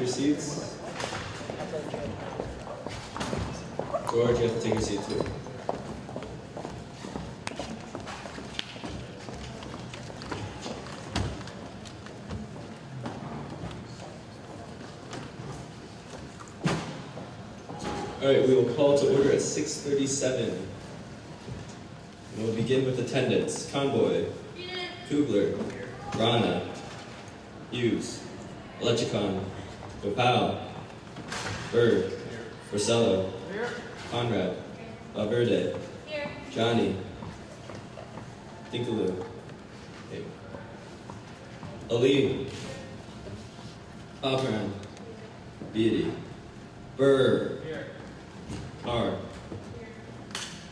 seats. George, you have to take your seat too. All right, we will call to order at 6:37. And we'll begin with attendance. Convoy, Kugler, Rana, Hughes, Lechicon, Gopal, Berg, Porcello, Conrad, Valverde, Johnny, Dinkaloo, Ali, Alperan, Beatty, Burr, Carr,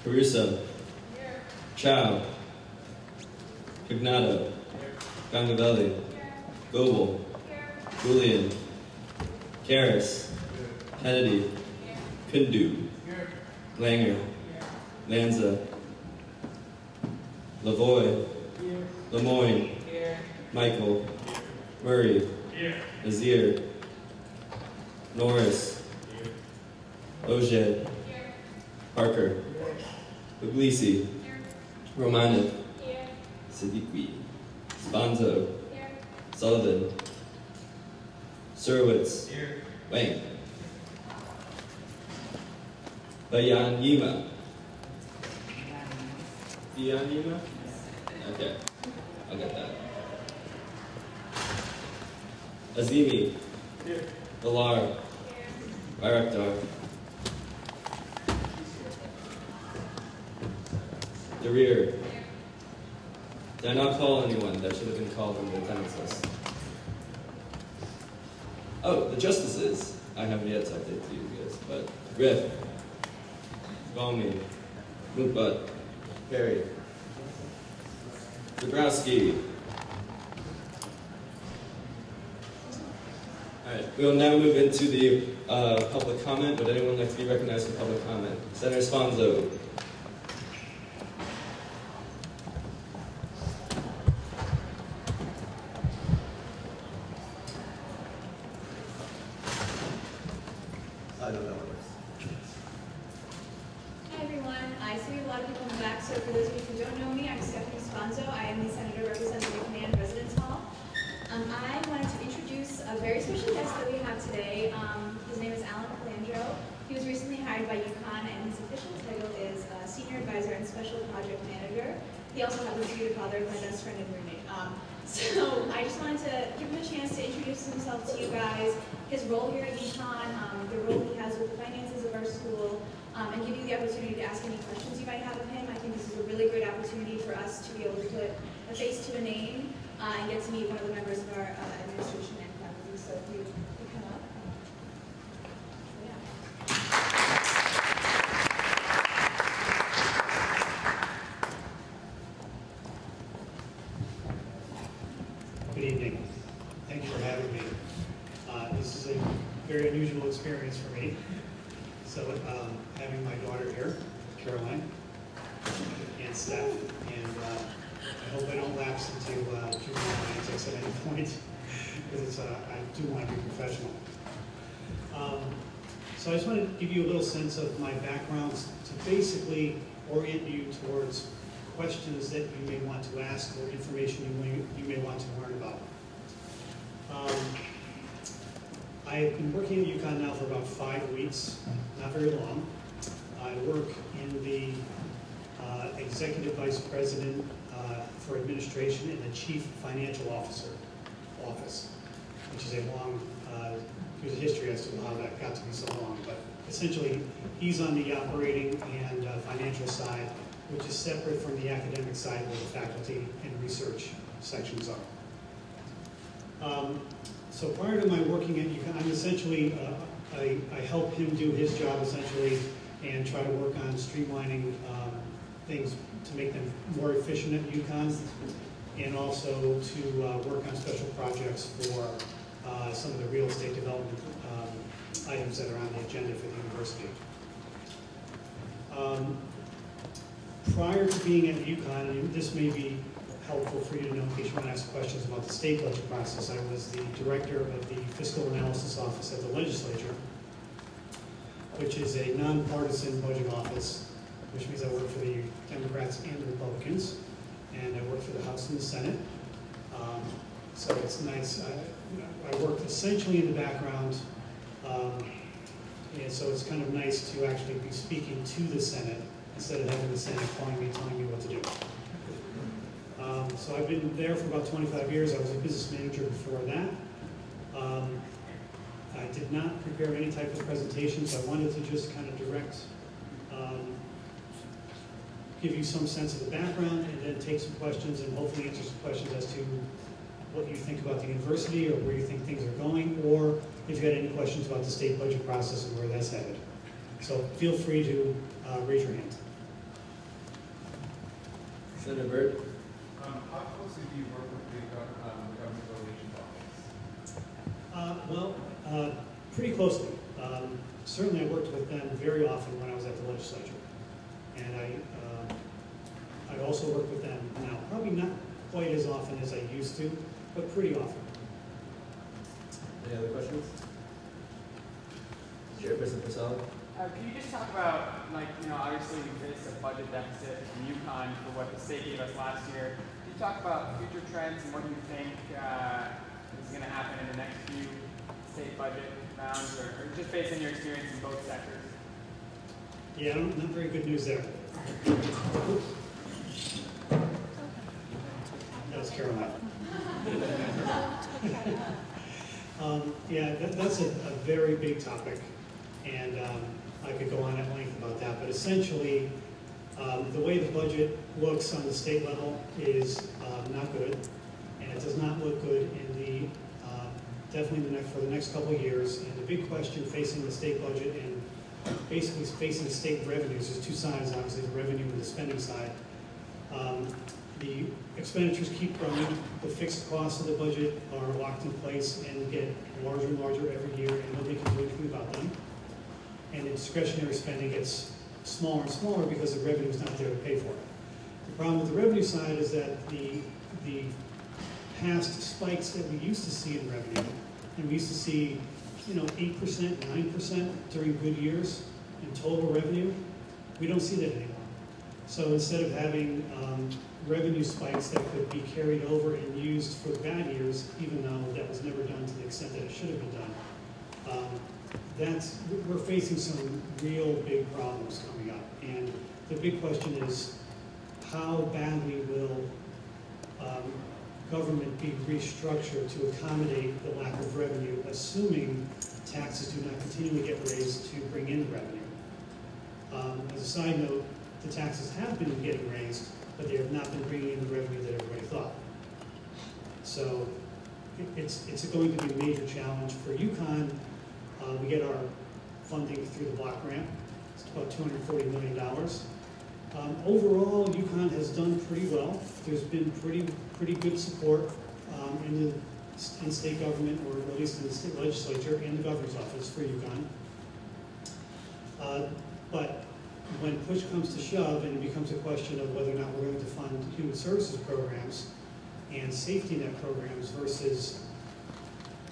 Caruso, Chow, Pignato, Gangavelli, Goebel, Julian, Karras, Kennedy, Kundu, Langer, Lanza, Lavoie, Lemoyne, Michael, Murray, Nazir, Norris, Oje, Parker, Puglisi, Romanov, Siddiqui, Sponzo, Sullivan, Surwitz, Wang, Bayanyima. Bayanyima? Okay, I'll get that. Azimi, Villar, Bayraktar, Dereer. Did I not call anyone that should have been called on the attendance list? Oh, the justices. I haven't yet typed it to you guys, but Riff, Balmy, Mootbutt, Perry, Dabrowski. Alright, we will now move into the public comment. Would anyone like to be recognized for public comment? Senator Sponzo. I don't know. Hi everyone, I see we have a lot of people in the back, so for those of you who don't know me, I'm Stephanie Sponzo. I am the Senator representing the Command Residence Hall. I wanted to introduce a very special guest that we have today. His name is Alan Calandro. He was recently hired by UConn, and his official title is Senior Advisor and Special Project Manager. He also happens to be the father of my best friend and roommate. So I just wanted to give him a chance to introduce himself to you guys, his role here at UConn, the role he has with the finances of our school, and give you the opportunity to ask any questions you might have of him. I think this is a really great opportunity for us to be able to put a face to a name and get to meet one of the members of our administration and faculty. So if you come up. Good evening. Thank you for having me. This is a very unusual experience for me. So having my daughter here, Caroline, and Steph, and I hope I don't lapse into juvenile antics at any point, because I do want to be professional. So I just want to give you a little sense of my background to basically orient you towards questions that you may want to ask or information you may want to learn about. I have been working at UConn now for about 5 weeks, not very long. I work in the Executive Vice President for Administration and the Chief Financial Officer office, which is a long, there's a history as to how that got to be so long, but essentially he's on the operating and financial side, which is separate from the academic side where the faculty and research sections are. So prior to my working at UConn, I'm essentially, I help him do his job essentially and try to work on streamlining things to make them more efficient at UConn, and also to work on special projects for some of the real estate development items that are on the agenda for the university. Prior to being at UConn, and this may be helpful for you to know in case you want to ask questions about the state budget process. I was the director of the Fiscal Analysis Office at the legislature, which is a nonpartisan budget office, which means I work for the Democrats and the Republicans, and I work for the House and the Senate. So it's nice. I work essentially in the background, and so it's kind of nice to actually be speaking to the Senate instead of having the Senate calling me, telling me what to do. So I've been there for about 25 years. I was a business manager before that. I did not prepare any type of presentation, so I wanted to just kind of direct, give you some sense of the background, and then take some questions and hopefully answer some questions as to what you think about the university or where you think things are going, or if you had any questions about the state budget process and where that's headed. So feel free to raise your hand. Senator Byrd. How closely do you work with the government relations office? Pretty closely. Certainly I worked with them very often when I was at the legislature. And I also work with them now, probably not quite as often as I used to, but pretty often. Any other questions? Chairperson Prasad. Can you just talk about, obviously we face a budget deficit in UConn for what the state gave us last year. Can you talk about future trends and what you think is going to happen in the next few state budget rounds, or just based on your experience in both sectors? Yeah, not very good news there. That was Carolina. That's a very big topic, and I could go on at length about that, but essentially, the way the budget looks on the state level is not good, and it does not look good in the definitely for the next couple of years. And the big question facing the state budget and basically facing state revenues, there's two sides, obviously, the revenue and the spending side. The expenditures keep growing, the fixed costs of the budget are locked in place and get larger and larger every year, and nobody can do anything about them. And the discretionary spending gets smaller and smaller because the revenue is not there to pay for it. The problem with the revenue side is that the past spikes that we used to see in revenue, and we used to see 8%, 9% during good years in total revenue, we don't see that anymore. So instead of having revenue spikes that could be carried over and used for the bad years, even though that was never done to the extent that it should have been done, we're facing some real big problems coming up. And the big question is, how badly will government be restructured to accommodate the lack of revenue, assuming taxes do not continually get raised to bring in revenue? As a side note, the taxes have been getting raised, but they have not been bringing in the revenue that everybody thought. So it's going to be a major challenge for UConn. We get our funding through the block grant. It's about $240 million. Overall, UConn has done pretty well. There's been pretty good support in state government, or at least in the state legislature and the governor's office for UConn. But when push comes to shove and it becomes a question of whether or not we're going to fund human services programs and safety net programs versus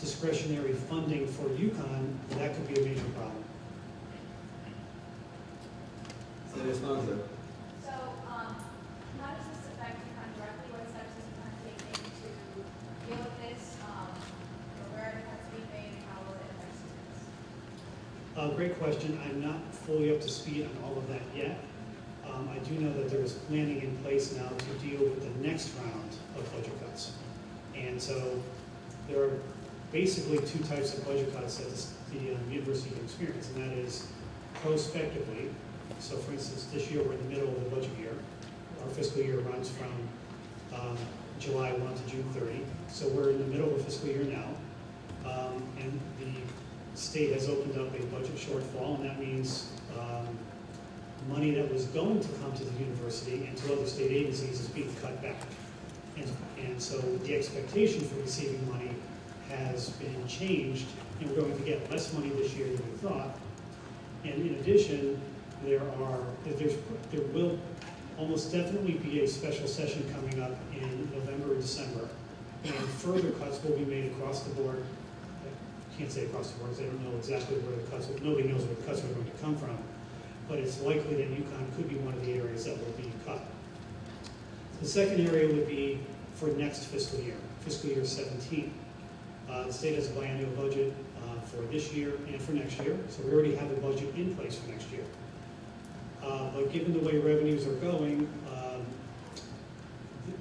discretionary funding for UConn, that could be a major problem. Senator Sponsor. So, how does this affect UConn directly? What steps is UConn taking to deal with this? Where it has to be made, and how will it affect students? Great question. I'm not fully up to speed on all of that yet. I do know that there is planning in place now to deal with the next round of budget cuts. And so there are basically two types of budget cuts that the university can experience, and that is prospectively. So for instance, this year we're in the middle of the budget year. Our fiscal year runs from July 1 to June 30. So we're in the middle of the fiscal year now. And the state has opened up a budget shortfall, and that means money that was going to come to the university and to other state agencies is being cut back. And so the expectation for receiving money has been changed, and we're going to get less money this year than we thought. And in addition, there will almost definitely be a special session coming up in November or December, and further cuts will be made across the board. I can't say across the board because I don't know exactly where the cuts, nobody knows where the cuts are going to come from, but it's likely that UConn could be one of the areas that will be cut. The second area would be for next fiscal year 17. The state has a biennial budget for this year and for next year, so we already have a budget in place for next year. But given the way revenues are going,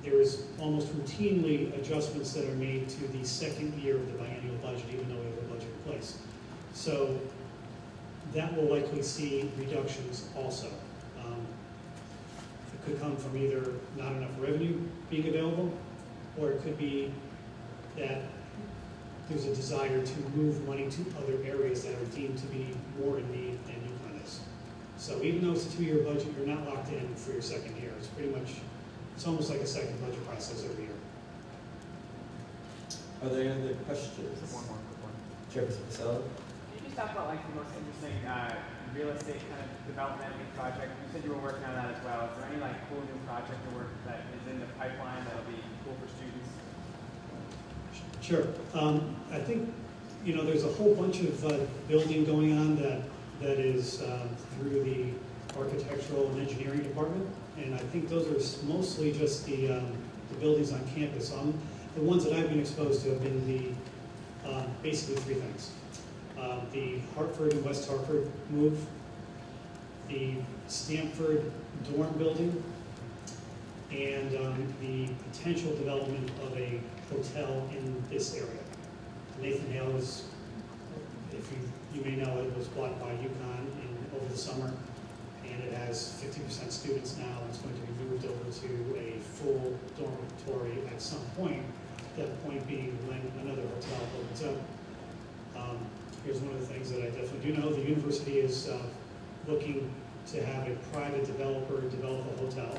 there is almost routinely adjustments that are made to the second year of the biennial budget, even though we have a budget in place. So that will likely see reductions also. It could come from either not enough revenue being available, or it could be that there's a desire to move money to other areas that are deemed to be more in need than UConn is. So even though it's a 2-year budget, you're not locked in for your second year. It's pretty much, it's almost like a second budget process every year. Are there any other questions? One more quick one. Chairperson Casella? Can you just talk about like the most interesting real estate kind of development project? You said you were working on that as well. Is there any like cool new project or work that is in the pipeline that'll be cool for students? Sure. I think, you know, there's a whole bunch of building going on that is through the architectural and engineering department, and I think those are mostly just the buildings on campus. The ones that I've been exposed to have been the basically 3 things. The Hartford and West Hartford move, the Stanford dorm building, and the potential development of a hotel in this area. Nathan Hale was, if you may know, it was bought by UConn over the summer, and it has 50% students now. It's going to be moved over to a full dormitory at some point, that point being when another hotel opens up. Here's one of the things that I definitely do know. The university is looking to have a private developer develop a hotel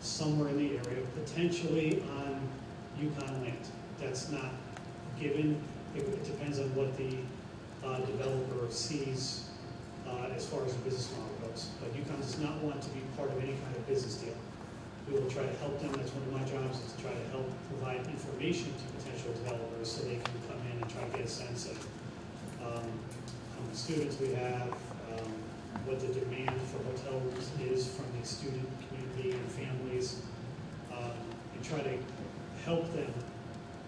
somewhere in the area, potentially on UConn land. That's not given. It depends on what the developer sees as far as the business model goes. But UConn does not want to be part of any kind of business deal. We will try to help them. That's one of my jobs, is to try to help provide information to potential developers so they can come in and try to get a sense of how many students we have, what the demand for hotel rooms is from the student community and families, and try to help them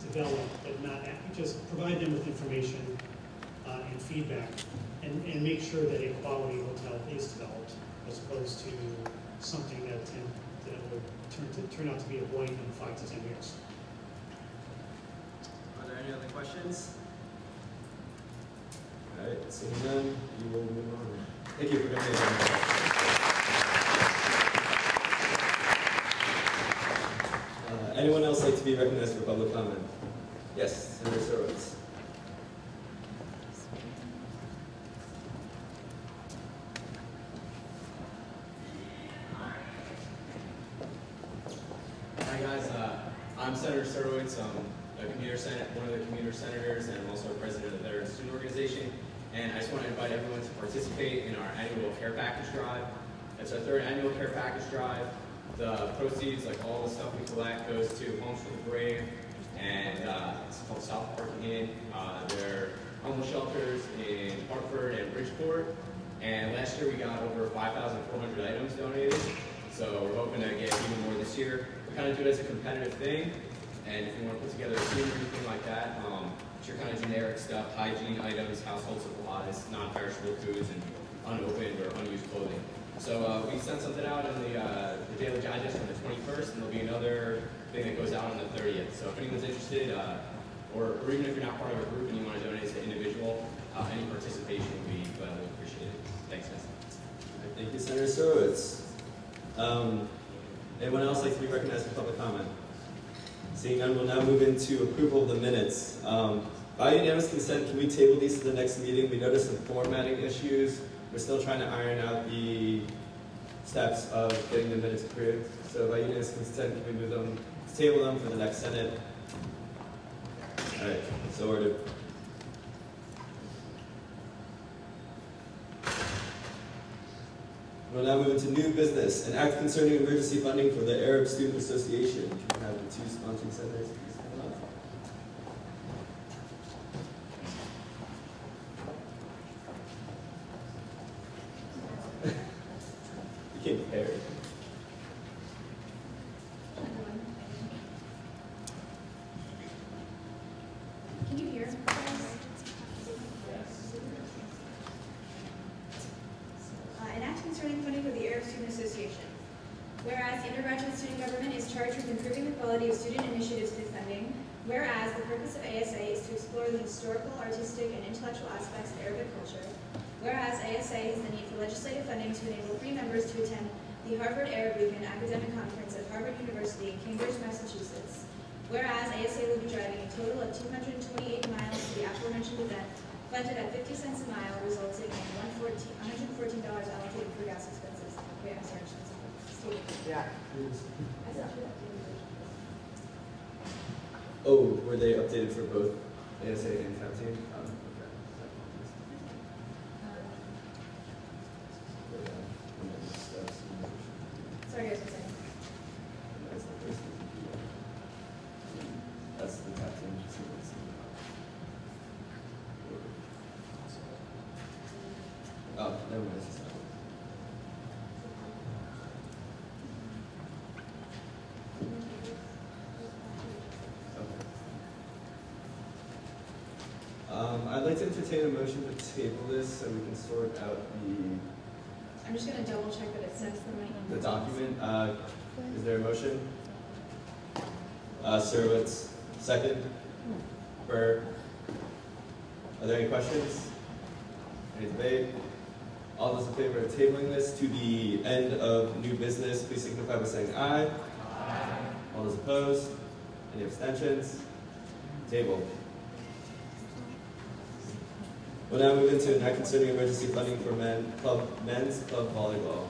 develop, but not just provide them with information and feedback, and make sure that a quality hotel is developed, as opposed to something that would turn out to be a void in 5 to 10 years. Are there any other questions? All right, seeing none, we will move on. Thank you for coming. Anyone else like to be recognized for public comment? Yes, Senator Sorowitz. Hi guys, I'm Senator Sorowitz. I'm one of the commuter senators, and I'm also president of the Veteran Student Organization. And I just want to invite everyone to participate in our annual care package drive. It's our 3rd annual care package drive. The proceeds, like all the stuff we collect, goes to Homes for the Brave, and it's called South Parking Inn. They're homeless shelters in Hartford and Bridgeport. And last year we got over 5,400 items donated, so we're hoping to get even more this year. We kind of do it as a competitive thing, and if you want to put together a team or anything like that, it's your kind of generic stuff, hygiene items, household supplies, non-perishable foods, and unopened or unused clothing. So we sent something out in the Daily Digest on the 21st, and there'll be another thing that goes out on the 30th. So if anyone's interested, or even if you're not part of a group and you want to donate as an individual, any participation would be gladly appreciated. Thanks, guys. Right, thank you, Senator Sorowitz. Anyone else like to be recognized for public comment? Seeing none, we'll now move into approval of the minutes. By unanimous consent, can we table these to the next meeting? We noticed some formatting issues. We're still trying to iron out the steps of getting the minutes approved. So by unanimous consent, can we move them, table them for the next Senate? All right, so ordered. We'll now move into new business. An act concerning emergency funding for the Arab Student Association. Can we have the two sponsoring senators please come up? You came prepared. Can you hear? An act concerning funding for the Arab Student Association. Whereas the undergraduate student government is charged with improving the quality of student initiatives through funding. Whereas the purpose of ASA is to explore the historical, artistic, and intellectual aspects of Arabic culture. Whereas ASA has the need for legislative funding to enable 3 members to attend the Harvard Arab Weekend Academic Conference at Harvard University in Cambridge, Massachusetts. Whereas ASA will be driving a total of 228 miles to the aforementioned event, funded at 50 cents a mile, resulting in $114 allocated for gas expenses. Wait, I'm sorry, Steve. Yeah. I said you updated. Oh, were they updated for both ASA and CAP team? Okay. Sorry, guys, what's that? That's the CAP team. Oh, never mind. It's not. I'd like to entertain a motion to table this so we can sort out I'm just going to double check that it says the document. Is there a motion? Surwitz, second. Burr. Are there any questions? Any debate? All those in favor of tabling this to the end of new business, please signify by saying aye. Aye. All those opposed? Any abstentions? Table. We'll now move into an act concerning emergency funding for men's club volleyball.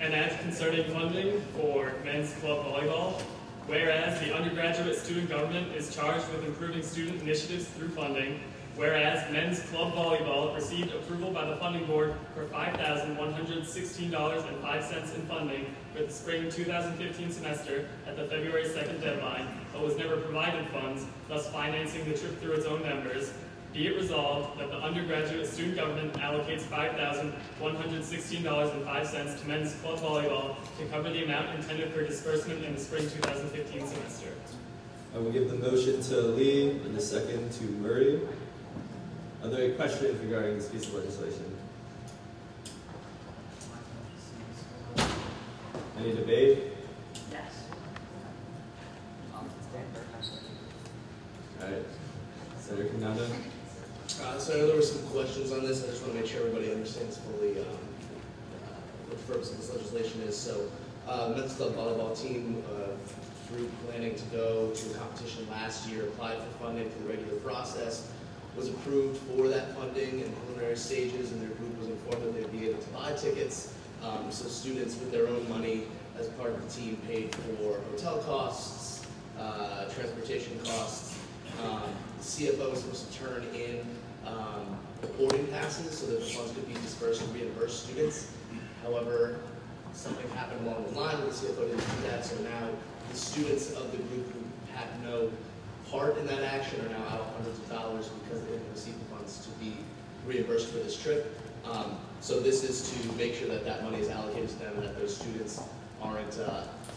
An act concerning funding for men's club volleyball. Whereas the undergraduate student government is charged with improving student initiatives through funding. Whereas men's club volleyball received approval by the funding board for $5,116.05 in funding for the spring 2015 semester at the February 2nd deadline, but was never provided funds, thus financing the trip through its own members. Be it resolved that the undergraduate student government allocates $5,116.05 to men's club volleyball to cover the amount intended for disbursement in the spring 2015 semester. I will give the motion to Lee and the second to Murray. Are there any questions regarding this piece of legislation? Any debate? Yes. All right. Senator Canada? So I know there were some questions on this. I just want to make sure everybody understands fully what the purpose of this legislation is. So men's club volleyball team, through planning to go to a competition last year, applied for funding through the regular process, was approved for that funding in preliminary stages, and their group was informed that they'd be able to buy tickets. So students with their own money as part of the team paid for hotel costs, transportation costs. The CFO was supposed to turn in boarding passes so that the funds could be dispersed and reimbursed students. However, something happened along the line where the CFO didn't do that, so now the students of the group who had no part in that action are now out hundreds of dollars because they didn't receive the funds to be reimbursed for this trip. So this is to make sure that that money is allocated to them and that those students aren't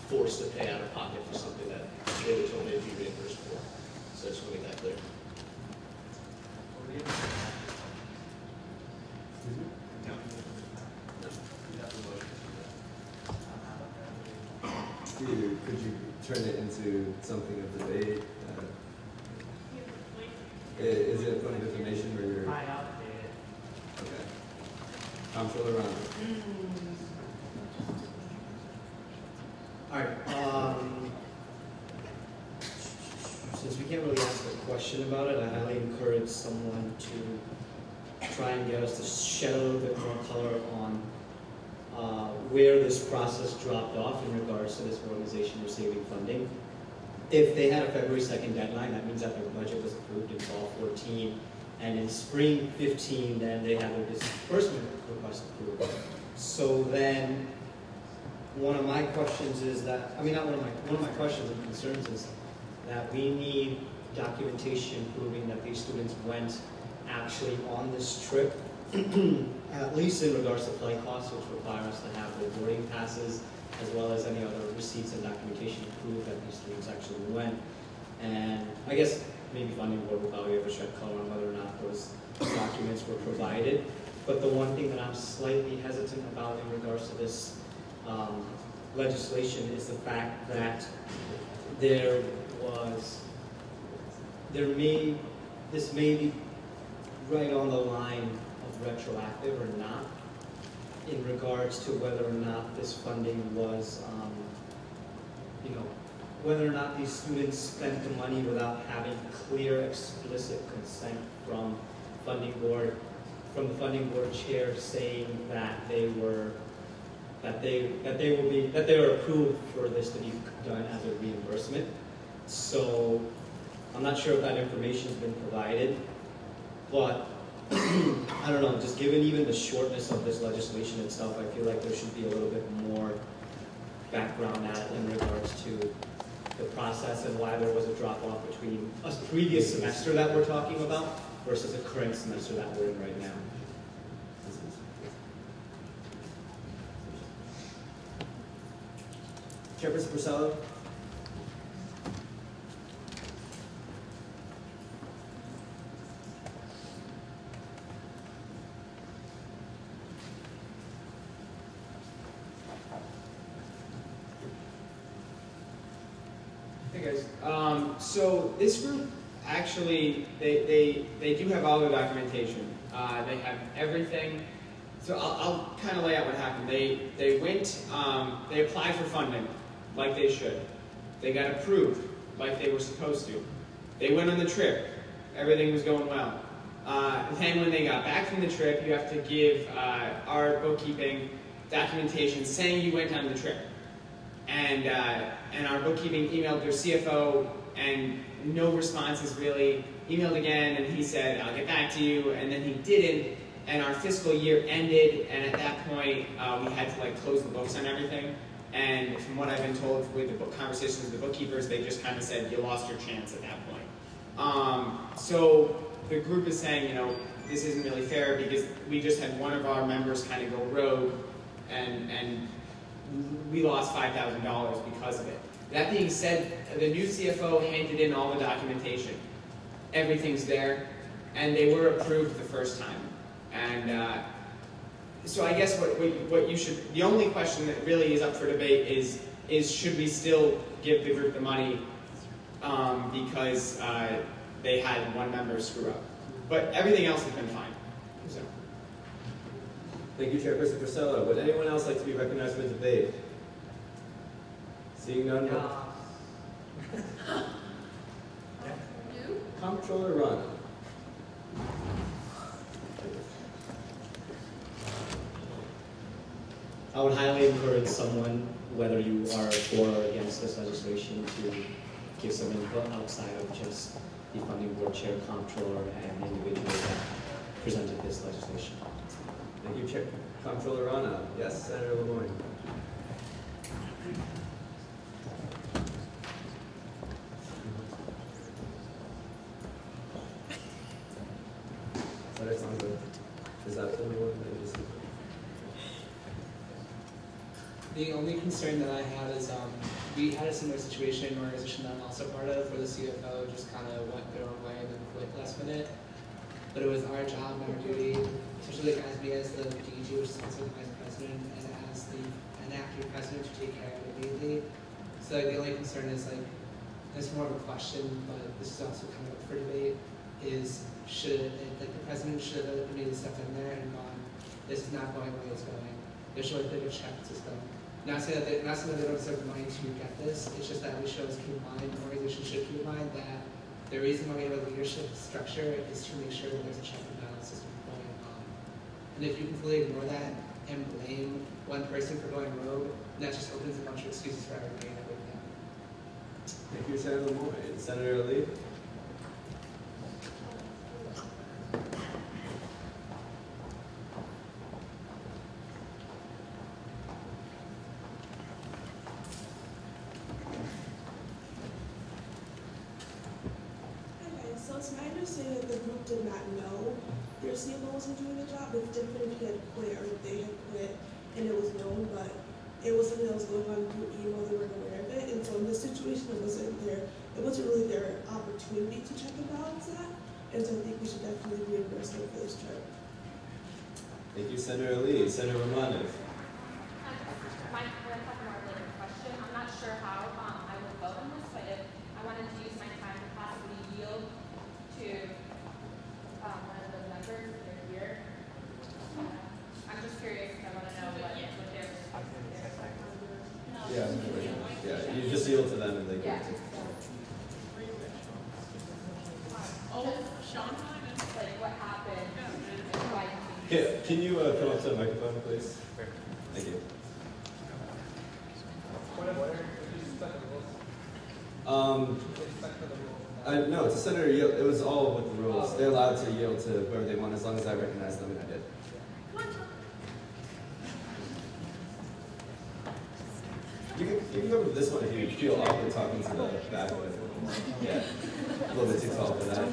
forced to pay out of pocket for something that they were told they'd be reimbursed for. So I just want to make that clear. Could you turn it into something of debate? Is it a point of information where you're... Okay. Comptroller Ron. All right. Since we can't really ask a question about it, I highly encourage someone to try and get us to shed a little bit more color on where this process dropped off in regards to this organization receiving funding. If they had a February 2nd deadline, that means that their budget was approved in fall 14, and in spring 15, then they had their disbursement request approved. So then, one of my questions is that, I mean, not one of my questions and concerns is that we need documentation proving that these students went actually on this trip, at least in regards to flight costs, which require us to have the boarding passes, as well as any other receipts and documentation to prove that these students actually went. And I guess maybe funding board will probably ever shed color on whether or not those documents were provided. But the one thing that I'm slightly hesitant about in regards to this legislation is the fact that this may be right on the line of retroactive or not, in regards to whether or not this funding was, whether or not these students spent the money without having clear, explicit consent from the funding board chair saying that they were approved for this to be done as a reimbursement. So I'm not sure if that information has been provided, but I don't know, just given even the shortness of this legislation itself, I feel like there should be a little bit more background in regards to the process and why there was a drop-off between a previous semester that we're talking about versus a current semester that we're in right now. Chairperson Purcell? Hey guys, so this group actually, they do have all the documentation. They have everything. So I'll kind of lay out what happened. They went, they applied for funding like they should. They got approved like they were supposed to. They went on the trip. Everything was going well. Then when they got back from the trip, you have to give our bookkeeping documentation saying you went on the trip. And our bookkeeping emailed their CFO, and no responses really. Emailed again, and he said, I'll get back to you, and then he didn't, and our fiscal year ended, and at that point, we had to close the books on everything. And from what I've been told with the conversations with the bookkeepers, they just kind of said, you lost your chance at that point. So the group is saying, this isn't really fair because we just had one of our members kind of go rogue, and we lost $5,000 because of it. That being said, the new CFO handed in all the documentation. Everything's there, and they were approved the first time. And so I guess what you should, the only question that really is up for debate is should we still give the group the money because they had one member screw up. But everything else has been fine. So. Thank you, Chairperson Priscilla. Would anyone else like to be recognized for the debate? Seeing none. Comptroller Rana. I would highly encourage someone, whether you are for or against this legislation, to give some input outside of just the funding board chair, comptroller, and the individual that presented this legislation. Thank you, Chair. Comptroller Rana. Yes, Senator Lemoyne. That sounds good. Is that the only one that you just... The only concern that I have is we had a similar situation in an organization that I'm also part of where the CFO just kind of went their own way and then quit last minute. But it was our job and our duty, especially as me as the DG, which is also the vice president, and as the acting president to take care of it immediately. So the only concern is it's more of a question, but this is also kind of up for debate, is the president should have immediately stepped in there and gone, this is not going the way it's going. There should have been a check system. Not saying that they don't deserve the money to get this, it's just that we should always keep in mind, the organization should keep in mind that the reason why we have a leadership structure is to make sure that there's a check and balance system going on. And if you completely ignore that and blame one person for going rogue, that just opens a bunch of excuses for everybody and everything. Thank you, Senator Lemoyne. Senator Ali? Okay, so it's my understanding that the group did not know their CFO wasn't doing the job. It's different if he had quit or if they had quit and it was known, but it was something that was going on through email, they weren't aware of it. And so in this situation, it wasn't really their opportunity to check and balance that. And so I think we should definitely reimburse them for this trip. Thank you, Senator Ali. Senator Romanov? My question. I'm not sure how I will vote on this, but if I wanted to use my time to possibly yield to one of the members, if they're here. I'm just curious. I want to know what their Yeah, you just yield to them and they give it to you. Like what happened and why Can you come up to the microphone, please? Thank you. No, it's a senator yield. It was all with the rules. They're allowed to yield to whoever they want as long as I recognize them, and I did. You can go to this one if you feel awkward talking to the back of it. Yeah, a little bit too tall for that.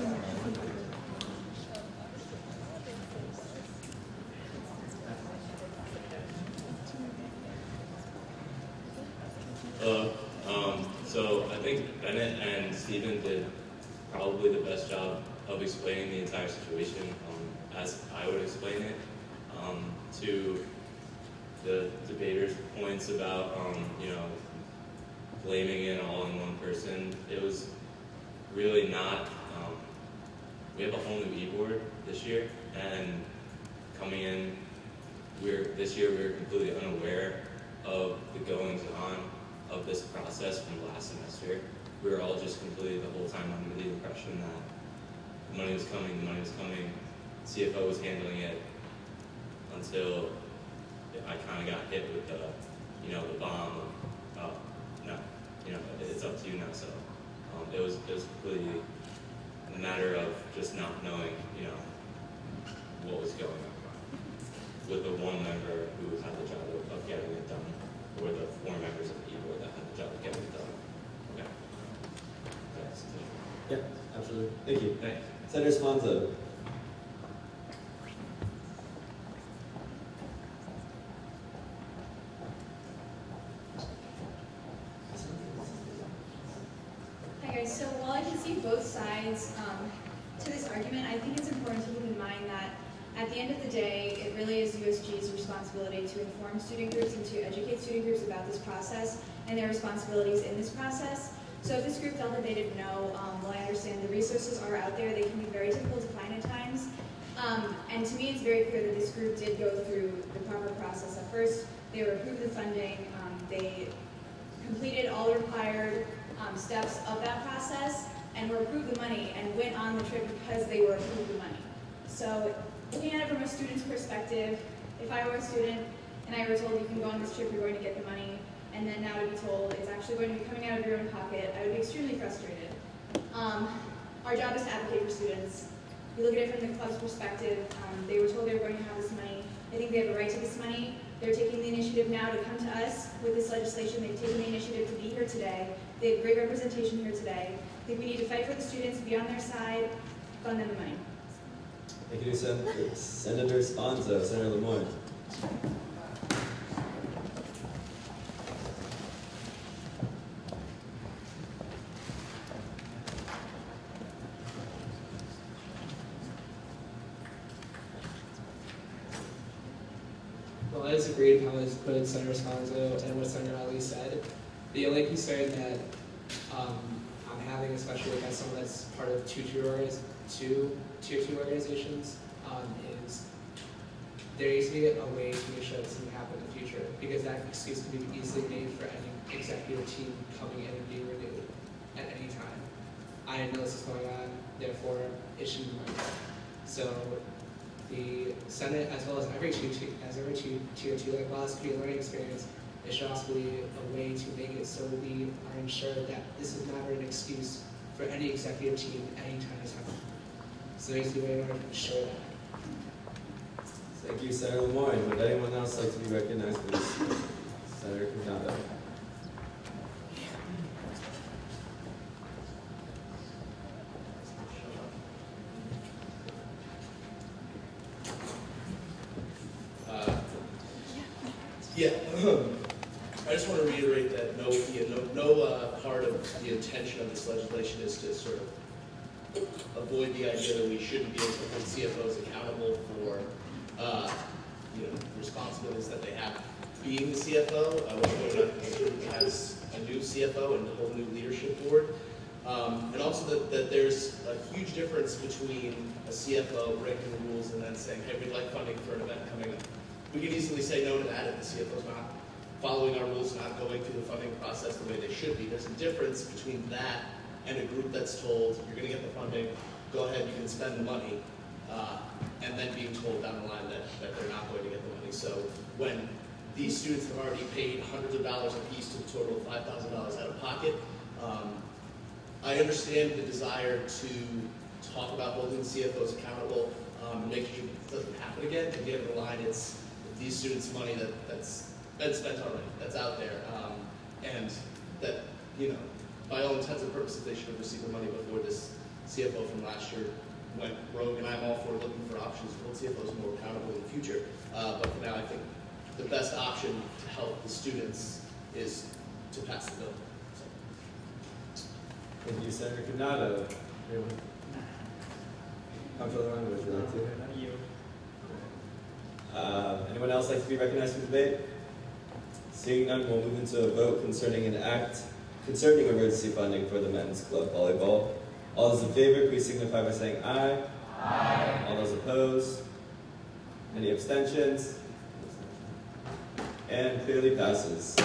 Hello. So I think Bennett and Stephen did probably the best job of explaining the entire situation as I would explain it. To the debaters' points about blaming it all on one person, it was really not. We have a whole new e-board this year, and coming in, this year we were completely unaware of the goings on of this process from last semester. We were all just completely the whole time under the impression that the money was coming, CFO was handling it, until I kind of got hit with the bomb of, oh, no, it's up to you now. So it was completely a matter of just not knowing, what was going on with the one member who had the job of getting it done, or the 4 members of the e-board that had the job of getting it done. Okay. Thanks. Yeah, absolutely. Thank you. Thanks. Senator Sponzo. Hi guys, so while I can see both sides to this argument, I think it's important to keep in mind that at the end of the day, it really is USG's responsibility to inform student groups and to educate student groups about this process and their responsibilities in this process. So if this group felt that they didn't know, well, I understand the resources are out there. They can be very difficult to find at times. And to me, it's very clear that this group did go through the proper process. At first, they were approved the funding. They completed all the required steps of that process and were approved the money and went on the trip because they were approved the money. So looking at it from a student's perspective, if I were a student and I were told you can go on this trip, you're going to get the money, and then now to be told it's actually going to be coming out of your own pocket, I would be extremely frustrated. Our job is to advocate for students. We look at it from the club's perspective. They were told they were going to have this money. I think they have a right to this money. They're taking the initiative now to come to us with this legislation. They've taken the initiative to be here today. They have great representation here today. I think we need to fight for the students, be on their side, fund them the money. Thank you, Senator Sponzo. Senator Lemoyne. Well, I disagree with how it was put in Senator Sponzo and what Senator Ali said. The only concern that I'm having, especially as someone that's part of two tier 2 organizations, is there needs to be a way to make sure that this doesn't happen in the future, because that excuse can be easily made for any executive team coming in and being renewed at any time. I didn't know this was going on, therefore it shouldn't be my fault. So the Senate, as well as every tier 2 like class, could be a learning experience. It should also be a way to make it so we are ensured that this is never an excuse for any executive team anytime this happens. So there needs to be a way in order to ensure that. Thank you, Senator Lemoyne. Would anyone else like to be recognized for this? Senator Quintana. Yeah, I just want to reiterate that no part of the intention of this legislation is to sort of avoid the idea that we shouldn't be able to hold CFOs accountable for responsibilities that they have being the CFO. I want to point out that the group has a new CFO and a whole new leadership board. And also that there's a huge difference between a CFO breaking the rules and then saying, hey, we'd like funding for an event coming up. We can easily say no to that if the CFO's not following our rules, not going through the funding process the way they should be. There's a difference between that and a group that's told, you're going to get the funding, go ahead, you can spend the money, and then being told down the line that they're not going to get the money. So when these students have already paid hundreds of dollars a piece to a total of $5,000 out of pocket, I understand the desire to talk about holding CFOs accountable and making sure it doesn't happen again. At the end of the line, it's these students' money that's been spent already, that's out there, and that, by all intents and purposes, they should have received the money before this CFO from last year went rogue, and I'm all for looking for options to hold CFOs more accountable in the future. But for now, I think the best option to help the students is to pass the bill. Thank you, Senator Canado. Comptroller Ryan, would you like to? Anyone else like to be recognized for debate? Seeing none, we'll move into a vote concerning an act concerning emergency funding for the men's club volleyball. All those in favor, please signify by saying aye. Aye. All those opposed? Any abstentions? And clearly passes.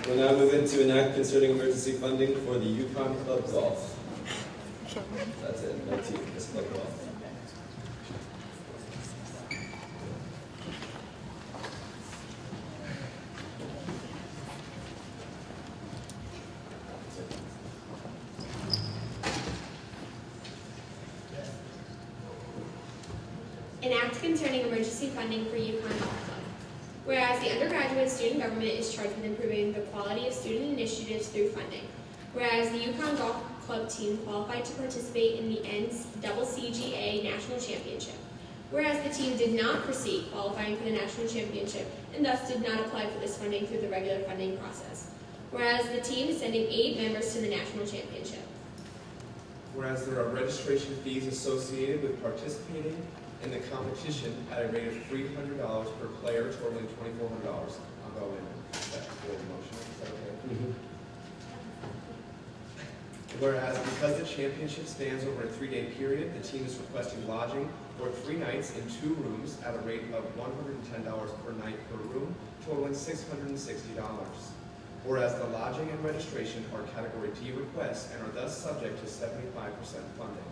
We'll now move into an act concerning emergency funding for the Yukon Club Golf. That's it, no team, just club golf. An act concerning emergency funding for Yukon Golf Club. Whereas the undergraduate student government is charged with improving the quality of student initiatives through funding. Whereas the Yukon Golf Club team qualified to participate in the NCCGA National Championship. Whereas the team did not proceed qualifying for the National Championship and thus did not apply for this funding through the regular funding process. Whereas the team is sending 8 members to the National Championship. Whereas there are registration fees associated with participating in the competition at a rate of $300 per player, totaling $2,400. I'll go in. That's the motion. Is that okay? Mm-hmm. Whereas because the championship spans over a 3-day period, the team is requesting lodging for 3 nights in 2 rooms at a rate of $110 per night per room, totaling $660. Whereas the lodging and registration are Category D requests and are thus subject to 75% funding.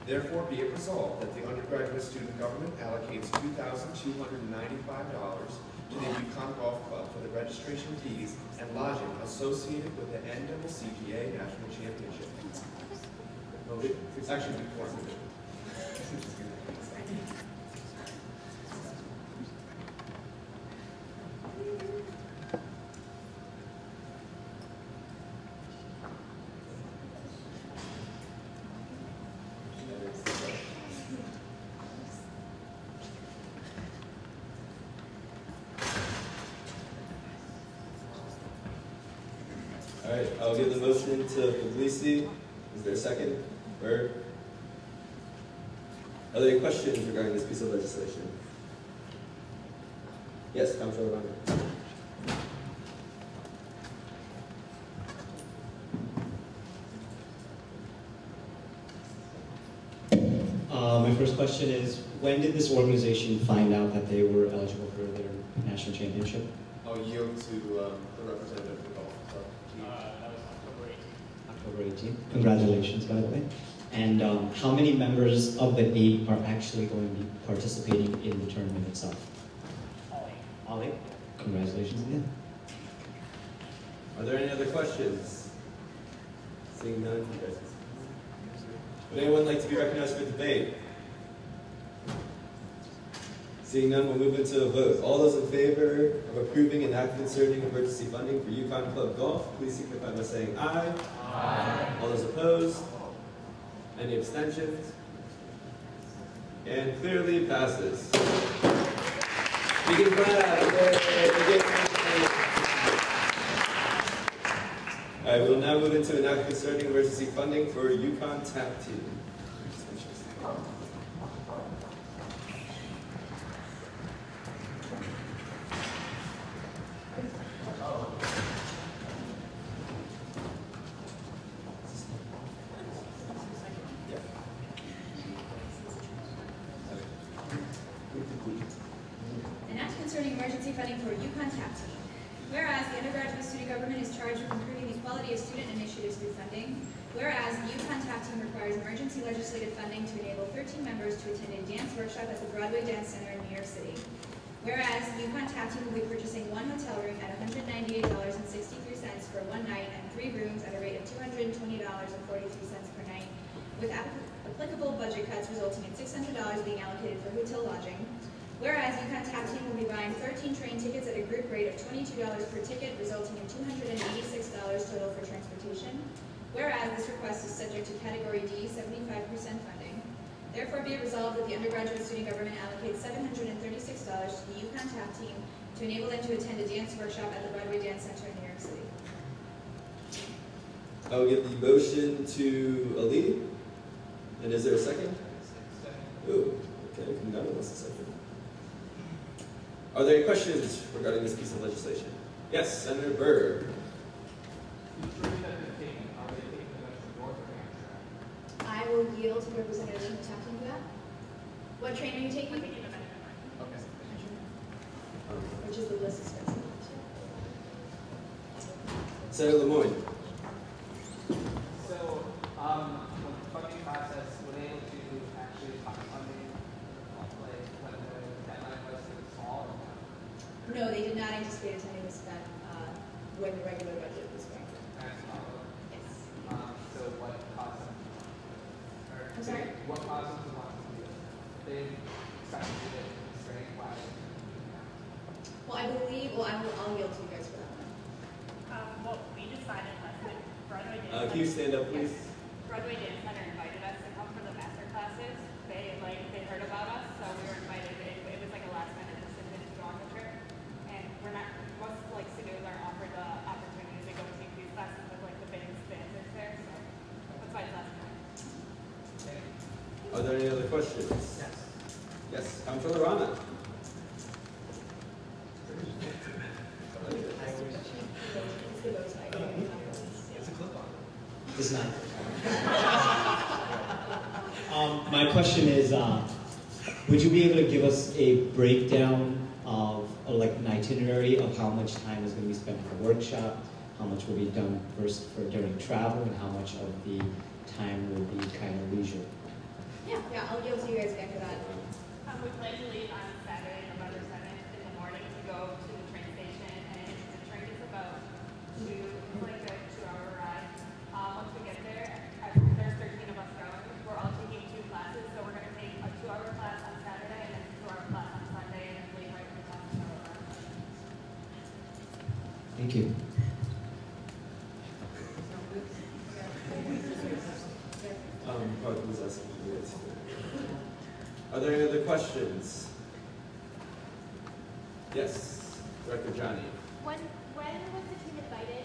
Therefore, be it resolved that the undergraduate student government allocates $2,295 to the Yukon Golf Club for the registration fees and lodging associated with the NCCGA National Championship. It's actually before. All right, I'll give the motion to Puglisi. Is there a second? Bird? Are there any questions regarding this piece of legislation? Yes, Comptroller Ryan. My first question is, when did this organization find out that they were eligible for their national championship? I'll yield to the representative of the golf club. That was October 18th. October 18th. Congratulations, by the way. And how many members of the 8 are actually going to be participating in the tournament itself? All 8. Congratulations again. Are there any other questions? Seeing none, you guys. Would anyone like to be recognized for debate? Seeing none, we'll move into a vote. All those in favor of approving an act concerning emergency funding for Yukon Club Golf, please signify by saying aye. Aye. All those opposed? Any abstentions? And clearly passes. Begin clap. All right, we'll now move into an act concerning emergency funding for Yukon Tap Team. An act concerning emergency funding for Yukon Tap Team. Whereas the undergraduate student government is charged with improving the quality of student initiatives through funding. Whereas the Yukon Tap Team requires emergency legislative funding to enable 13 members to attend a dance workshop at the Broadway Dance Center in New York City. Whereas the Yukon Tap Team will be purchasing one hotel room at $198.63 for one night and 3 rooms at a rate of $220.43 per night, with applicable budget cuts resulting in $600 being allocated for hotel lodging. Whereas Yukon Tap Team will be buying 13 train tickets at a group rate of $22 per ticket, resulting in $286 total for transportation. Whereas this request is subject to Category D, 75% funding. Therefore be it resolved that the undergraduate student government allocates $736 to the Yukon Tap Team to enable them to attend a dance workshop at the Broadway Dance Center in New York City. I will give the motion to Ali. And is there a second? Ooh, okay, no one wants a second. Are there any questions regarding this piece of legislation? Yes, Senator Byrd. I will yield to Representative Tapton for that. What train are you taking? Okay. Which is the list expensive. Senator Lemoyne. So, with the funding process, were they able to actually find funding, like when the deadline was small? No, they did not anticipate attending this event when the regular budget was going. That's small. Yes. So what caused them? I'm sorry? What caused them to want to do this? They expected to get constrained. Why? Well, I believe, I'll yield to you guys for that one. Well, we decided last night, Broadway Dance Can you stand up, please? Broadway Dance Center invited us to come for the master classes. They heard about us, so we were invited. It was like a last minute decision to go on the trip. And we're not, most studios aren't offered the opportunity to go take these classes with the biggest dancers there, so that's why it's last minute. Are there any other questions? Yes. Yes, Comptroller Rana. It's not. My question is, would you be able to give us a breakdown of, like an itinerary of how much time is going to be spent for the workshop, how much will be done first for during travel, and how much of the time will be kind of leisure? Yeah, I'll yield to you guys again for that. We plan to leave on Saturday, November 7th in the morning to go to the train station, and the train is about a 2-hour ride. Once we get there, there's 13 of us going. We're all taking 2 classes, so we're going to take a 2-hour class on Saturday and then a 2-hour class on Sunday, and then leave right from Sunday. Thank you. Who's asking for this? Are there any other questions? Yes, Director Johnny. When was the team invited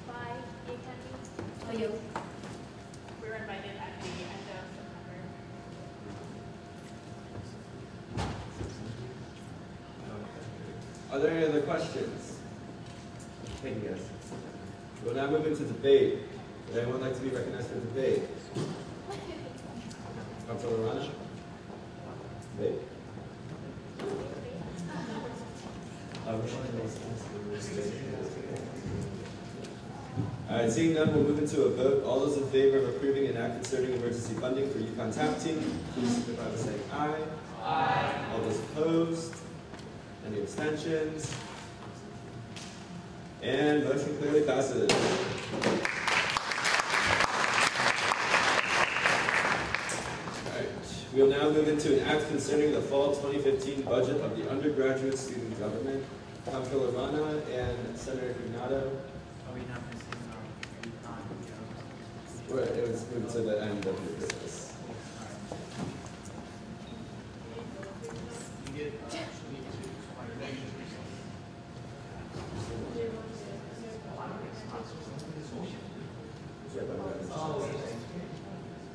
by the attendees? I'll yield. We were invited at the end of September. Are there any other questions? Thank you, guys. We'll now move into debate. Would anyone like to be recognized for debate? Comptroller Rana? Debate? All right, seeing none, we'll move into a vote. All those in favor of approving and not concerning emergency funding for UConn TAP team, please signify by saying aye. Aye. All those opposed? Any abstentions? And motion clearly passes. We will now move into an act concerning the fall 2015 budget of the undergraduate student government. Comptroller Rana and Senator Cognado. Are we not missing UConn? Well, it was moved to the end of the business. You get, need to make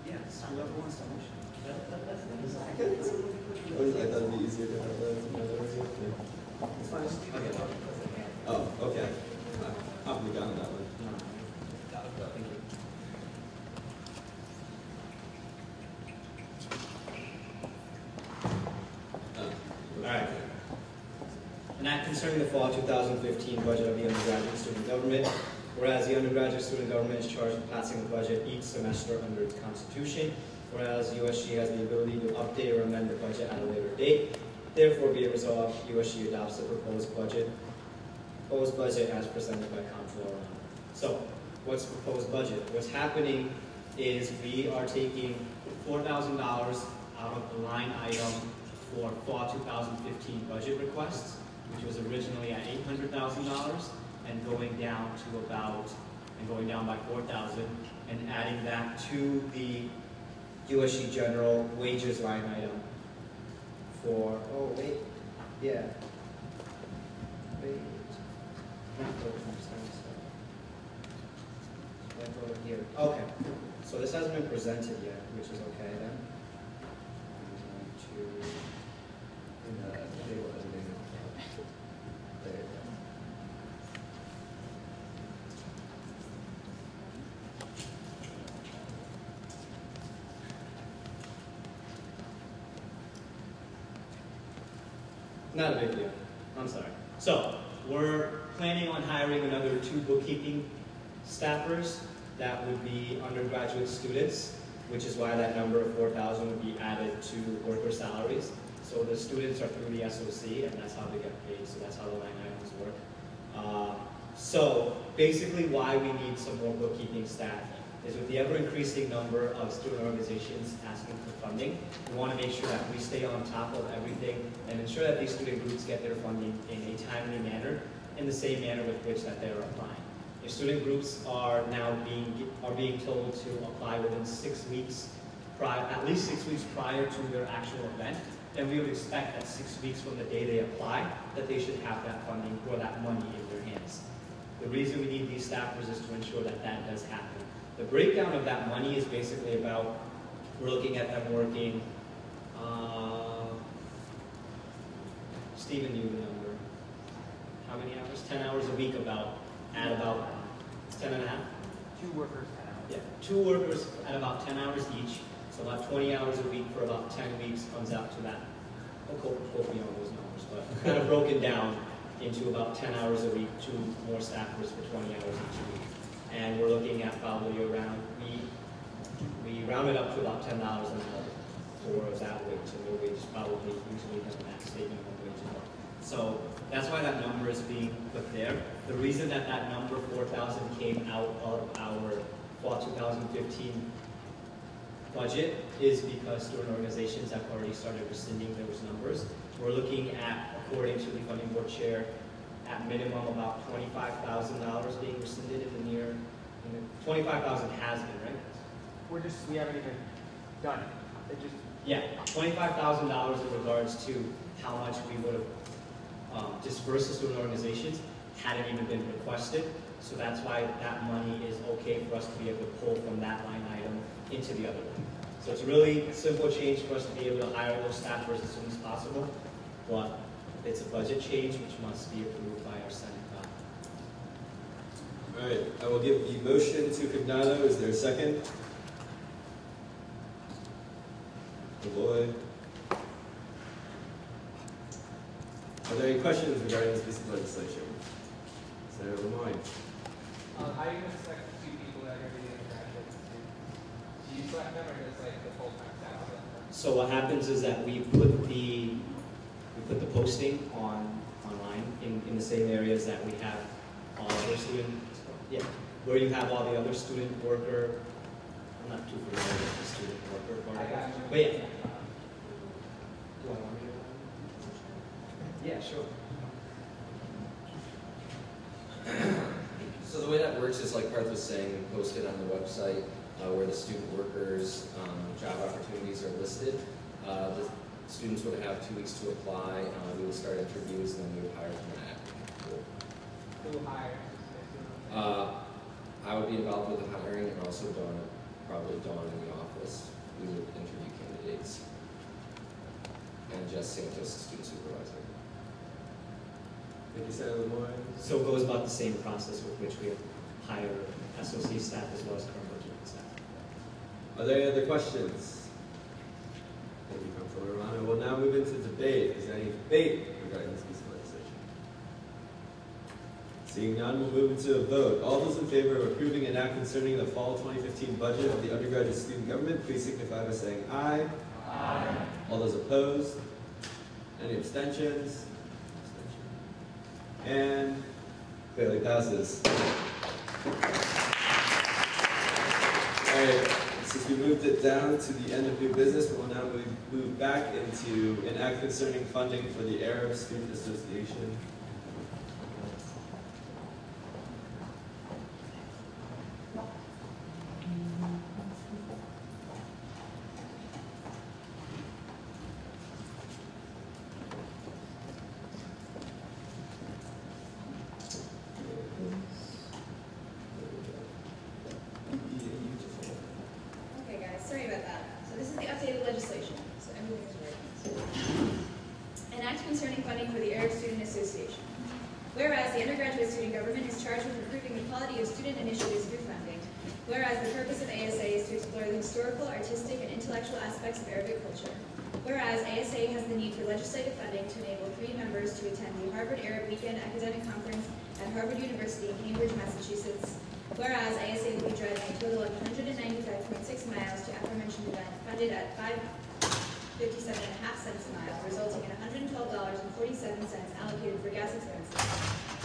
Yes, whoever wants to motion. I thought it'd be easier to have that together. It's fine. Oh, okay. Hop me down on that one. Thank you. All right. An act concerning the fall 2015 budget of the undergraduate student government. Whereas the undergraduate student government is charged with passing the budget each semester under its constitution. Whereas USG has the ability to update or amend the budget at a later date. Therefore, be it resolved, USG adopts the proposed budget as presented by Comptroller Rana. So, what's the proposed budget? What's happening is we are taking $4,000 out of the line item for fall 2015 budget requests, which was originally at $800,000, and going down by $4,000, and adding that to the USG general wages line item for, here. Okay, so this hasn't been presented yet, which is okay then. There you go. Not a big deal. I'm sorry. So, we're planning on hiring another 2 bookkeeping staffers that would be undergraduate students, which is why that number of 4,000 would be added to worker salaries. So the students are through the SOC, and that's how they get paid, so that's how the line items work. So basically why we need some more bookkeeping staff is with the ever-increasing number of student organizations asking for funding, we want to make sure that we stay on top of everything and ensure that these student groups get their funding in a timely manner, in the same manner with which that they're applying. If student groups are now being told to apply within 6 weeks, at least 6 weeks prior to their actual event, then we would expect that 6 weeks from the day they apply, that they should have that funding or that money in their hands. The reason we need these staffers is to ensure that that does happen. The breakdown of that money is basically about, we're looking at them working, Stephen knew the number. How many hours? 10 hours a week at about 10 and a half? 2 workers, 10 hours. Yeah, 2 workers at about 10 hours each. So about 20 hours a week for about 10 weeks comes out to that. Don't quote me on those numbers, but kind of broken down into about 10 hours a week, 2 more staffers for 20 hours each week. And we're looking at probably around, we round it up to about $10 an hour for that wage. And their wage is probably usually has a max statement of wage more. So that's why that number is being put there. The reason that that number 4,000 came out of our fall 2015 budget is because student organizations have already started rescinding those numbers. We're looking at, according to the funding board chair, at minimum about $25,000 being rescinded in the near, 25,000 has been, right? We haven't even done it. Yeah, $25,000 in regards to how much we would have dispersed to student organizations hadn't even been requested. So that's why that money is okay for us to be able to pull from that line item into the other one. So it's a really simple change for us to be able to hire those staffers as soon as possible, but it's a budget change which must be approved by our Senate body. All right, I will give the motion to Cognado. Is there a second? Oh boy. Are there any questions regarding this piece of legislation? Senator Lemoyne. How do you expect the 2 people that are going to be undergraduates to? Do you select them or just like the full-time staff select them? So what happens is that we put the posting online in the same areas that we have all other where you have all the other student worker. I'm not too familiar with the student worker part of it. But yeah. Do I want me to? Yeah, sure. So the way that works is, like Parth was saying, we post it on the website where the student workers' job opportunities are listed. The students would have 2 weeks to apply. We would start interviews and then we would hire from that pool. Who hires? I would be involved with the hiring, and also probably Dawn in the office. We would interview candidates. And Jess Santos, student supervisor. Thank you, Senator Moore. So it goes about the same process with which we hire SOC staff as well as current budget staff. Are there any other questions? Thank you, Councilor Romano. We'll now move into debate. Is there any debate regarding this piece of legislation? Seeing none, we'll move into a vote. All those in favor of approving an act concerning the fall 2015 budget of the undergraduate student government, please signify by saying aye. Aye. All those opposed? Any abstentions? And clearly passes. All right, since we moved it down to the end of new business, we will now move back into an act concerning funding for the Arab Student Association. Aspects of Arabic culture. Whereas ASA has the need for legislative funding to enable 3 members to attend the Harvard Arab Weekend Academic Conference at Harvard University in Cambridge, Massachusetts. Whereas ASA will be driving a total of 195.6 miles to aforementioned event funded at 57.5 cents a mile, resulting in $112.47 allocated for gas expenses.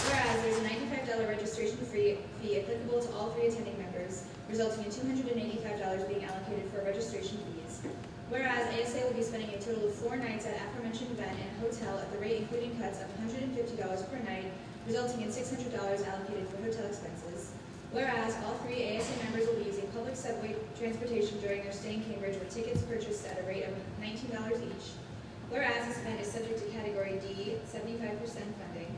Whereas there's a $95 registration fee applicable to all 3 attending members, resulting in $285 being allocated for registration fees. Whereas ASA will be spending a total of 4 nights at aforementioned event and hotel at the rate including cuts of $150 per night, resulting in $600 allocated for hotel expenses. Whereas all 3 ASA members will be using public subway transportation during their stay in Cambridge with tickets purchased at a rate of $19 each. Whereas the spend is subject to Category D, 75% funding.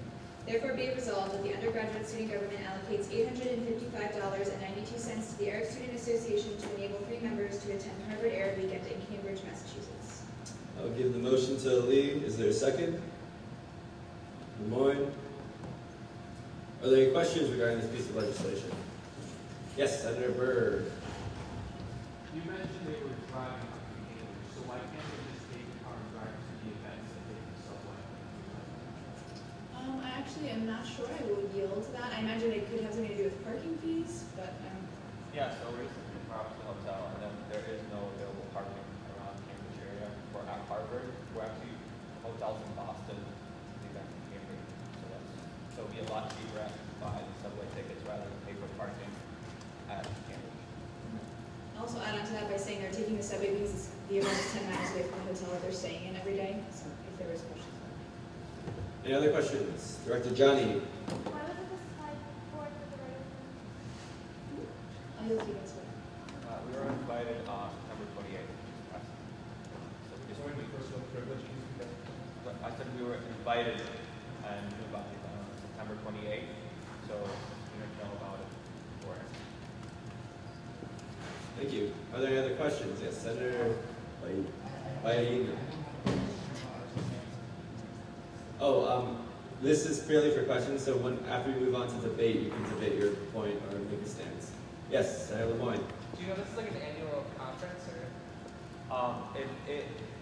Therefore be it resolved that the undergraduate student government allocates $855.92 to the Arab Student Association to enable 3 members to attend Harvard Arab Weekend in Cambridge, Massachusetts. I'll give the motion to Lee. Is there a second? Lemoyne? Are there any questions regarding this piece of legislation? Yes, Senator Byrd. You mentioned they were driving up to Cambridge, so why can't they just take the car and drive to the events and take the subway? I actually am not sure I will yield to that. I imagine it could have something to do with parking fees, but yeah, so we're just looking for the hotel, and then there is no available parking around Cambridge area for at Harvard. We're actually hotels in Boston, the event in Cambridge. So it'll be a lot cheaper to buy the subway tickets rather than pay for parking at Cambridge. also add on to that by saying they're taking the subway because the event is 10 miles away from the hotel that they're staying in every day. So if there was questions. Any other questions? Director Johnny. Why wasn't this applied for the regular? I'll yield to you guys. We were invited on September 28th. So we just personal privilege. I said we were invited and knew about it on September 28th, so we didn't know about it before. Thank you. Are there any other questions? Yes, Senator Bayina. This is purely for questions, so after we move on to debate, you can debate your point or make a stance. Yes, Senator Lemoyne. Do you know this is like an annual conference, or?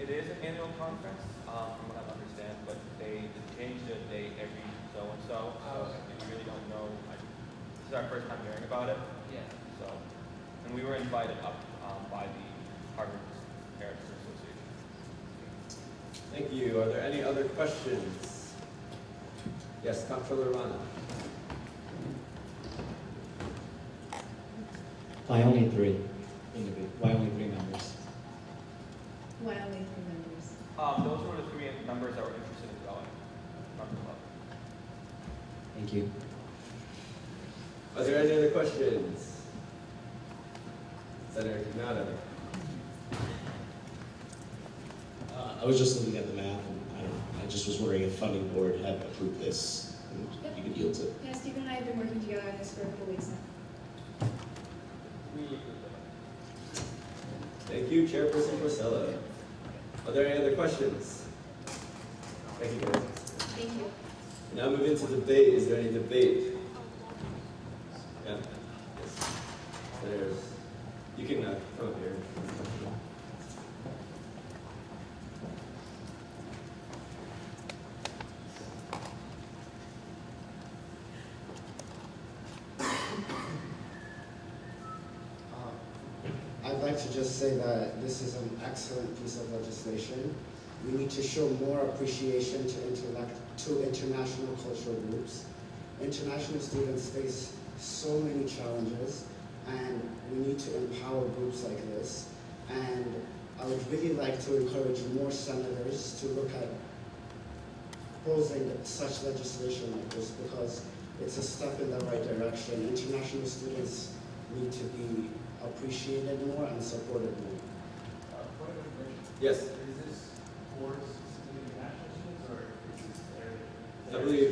It is an annual conference, from what I understand, but they change the date every so and so. So if you really don't know, this is our first time here were invited up by the Harvard Parents Association. Thank you. Are there any other questions? Yes, Comptroller Rana. Why only three? Why only three members? Why only 3 members? Those were the 3 members that were interested in going from the club. Thank you. Are there any other questions? Senator Ignata. I was just looking at the map, and I just was wondering if funding board had approved this, and you could yield to it. Yeah, Stephen and I have been working together on this for a couple weeks now. Thank you, Chairperson Porcella. Are there any other questions? Thank you, guys. Thank you. Now move into debate. Is there any debate? Yeah. Yes. There's. You can come up here. I'd like to just say that this is an excellent piece of legislation. We need to show more appreciation to international cultural groups. International students face so many challenges, and we need to empower groups like this. And I would really like to encourage more senators to look at proposing such legislation like this, because it's a step in the right direction. International students need to be appreciated more and supported more. Yes. Is this for specifically international students, or is this area? I believe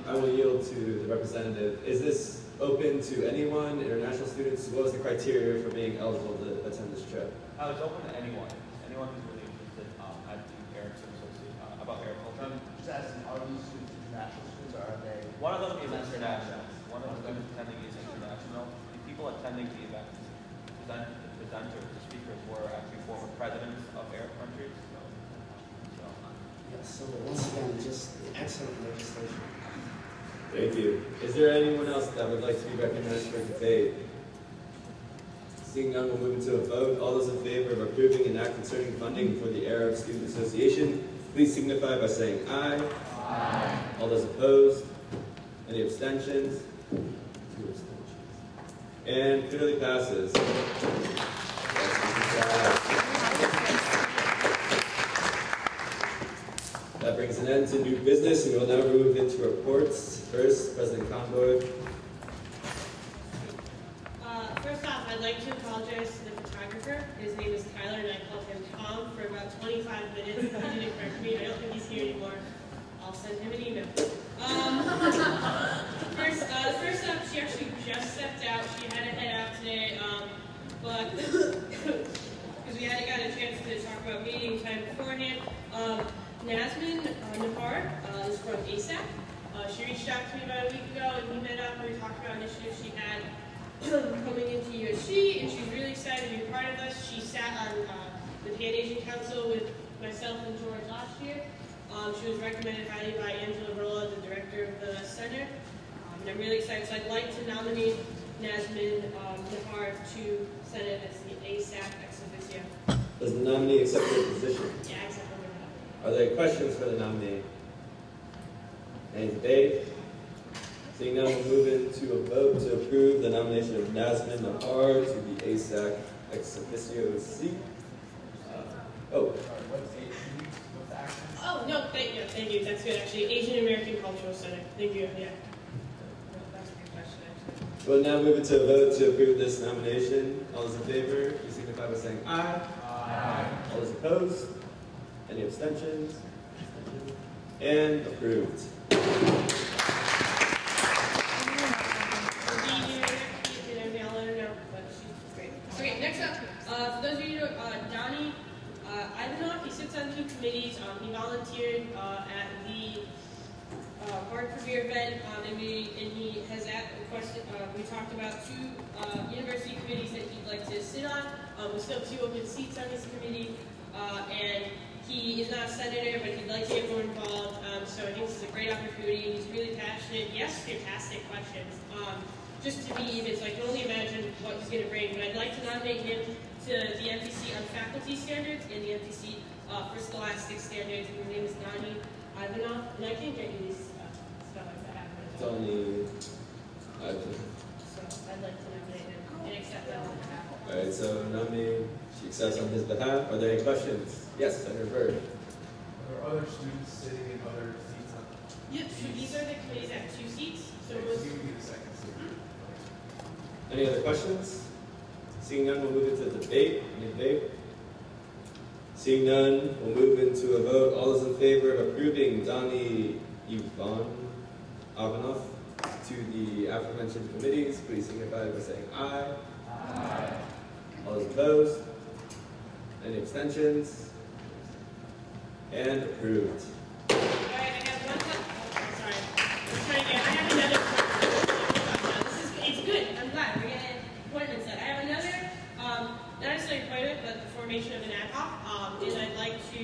I will yield to the representative. Is this open to anyone, international students? What was the criteria for being eligible to attend this trip? It's open to anyone who's really interested at the Parents Association about agriculture. Just asking, are these students international students, or are they? One of them is international. One of the students attending is international. The people attending the event, the presenters, the speakers were actually former presidents of Arab countries. Yes, so once again, just excellent legislation. Thank you. Is there anyone else that would like to be recognized for debate? Seeing none, we'll move into a vote. All those in favor of approving an act concerning funding for the Arab Student Association, please signify by saying aye. Aye. All those opposed? Any abstentions? 2 abstentions. And clearly passes. That brings an end to new business, and we'll now move into reports. First, President Conboy. First off, I'd like to apologize to the photographer. His name is Tyler, and I called him Tom for about 25 minutes. He didn't correct me. I don't think he's here anymore. I'll send him an email. First up, she actually just stepped out. She had to head out today, but because we hadn't got a chance to talk about meeting time beforehand. Nasmin Nahar is from ASAC. She reached out to me about a week ago, and we met up and we talked about initiatives she had coming into USG, and she's really excited to be a part of us. She sat on the Pan-Asian Council with myself and George last year. She was recommended highly by Angela Rolla, the director of the center, and I'm really excited. So I'd like to nominate Nasmin Nahar to Senate as the ASAC ex officio. Does the nominee accept the position? Yeah, I accept. Are there questions for the nominee? Any debate? Seeing none, we'll move into a vote to approve the nomination of Nasmin Nahar to the ASAC ex officio seat. Oh, no, thank you. That's good, actually. Asian American Cultural Center. Thank you, yeah. That's a good question, actually. We'll now move into a vote to approve this nomination. All those in favor, please signify by saying aye. Aye. All those opposed? Any abstentions? And approved. Okay, next up, for those of you who know, Donnie Ivanov, he sits on 2 committees. He volunteered at the Hard Career event, and he has requested, we talked about 2 university committees that he'd like to sit on. We still have 2 open seats on this committee, and he is not a senator, but he'd like to get more involved, so I think this is a great opportunity. He's really passionate. He asks fantastic questions. just to be even, so I can only imagine what he's going to bring. But I'd like to nominate him to the MTC on faculty standards and the MTC for scholastic standards. And his name is Nani Ivanov. And I can't get you these spellings that happen. It's only Ivan. So I'd like to nominate him and accept that on behalf. All right, so nominee, she accepts on his behalf. Are there any questions? Yes, Senator Byrd. Are there other students sitting in other seats on? Yep, so these are the committees that have 2 seats. So Okay, we'll so you can get a second seat. Any other questions? Seeing none, we'll move into debate. Any debate? Seeing none, we'll move into a vote. All those in favor of approving Donnie Ivanov to the aforementioned committees, please signify by saying aye. Aye. All those opposed? Any abstentions? And approved. All right, I have one. Sorry, let's try again. I have another. It's good. I'm glad we're getting appointments set. I have another, not necessarily appointment, but the formation of an ad hoc. And I'd like to,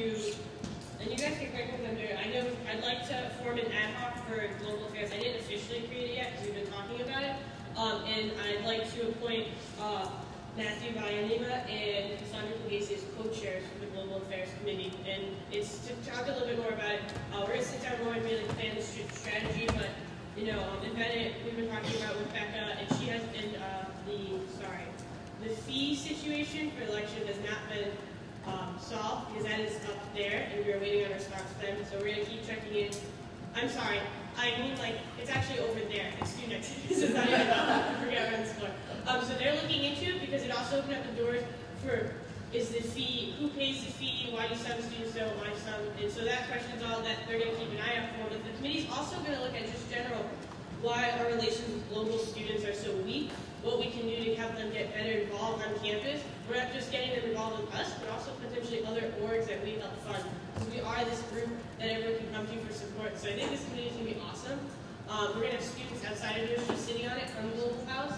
and you guys can correct me if I'm doing it. I know I'd like to form an ad hoc for global affairs. I didn't officially create it yet because we've been talking about it. And I'd like to appoint Matthew Bayanima and Cassandra Pugliese as co-chairs for the Global Affairs Committee. And it's to talk a little bit more about it. We're going to sit down more and really plan the strategy, but you know, in Bennett, we've been talking about with Becca, and she has been, the fee situation for election has not been solved, because that is up there, and we're waiting on a response from them, so we're going to keep checking in. I'm sorry, I mean, like, it's actually over there, it's student activities, it's not even I forget around this floor. So they're looking into it, because it also opened up the doors for, is the fee, who pays the fee, why do some students don't, why do some, and so that question is all that they're going to keep an eye out for, but the committee's also going to look at just general, why our relations with global students are so weak, what we can do to help them get better involved on campus. We're not just getting them involved with us, but also potentially other orgs that we help fund. Because we are this group that everyone can come to for support. So I think this committee is going to be awesome. We're going to have students outside of USG sitting on it from Global House.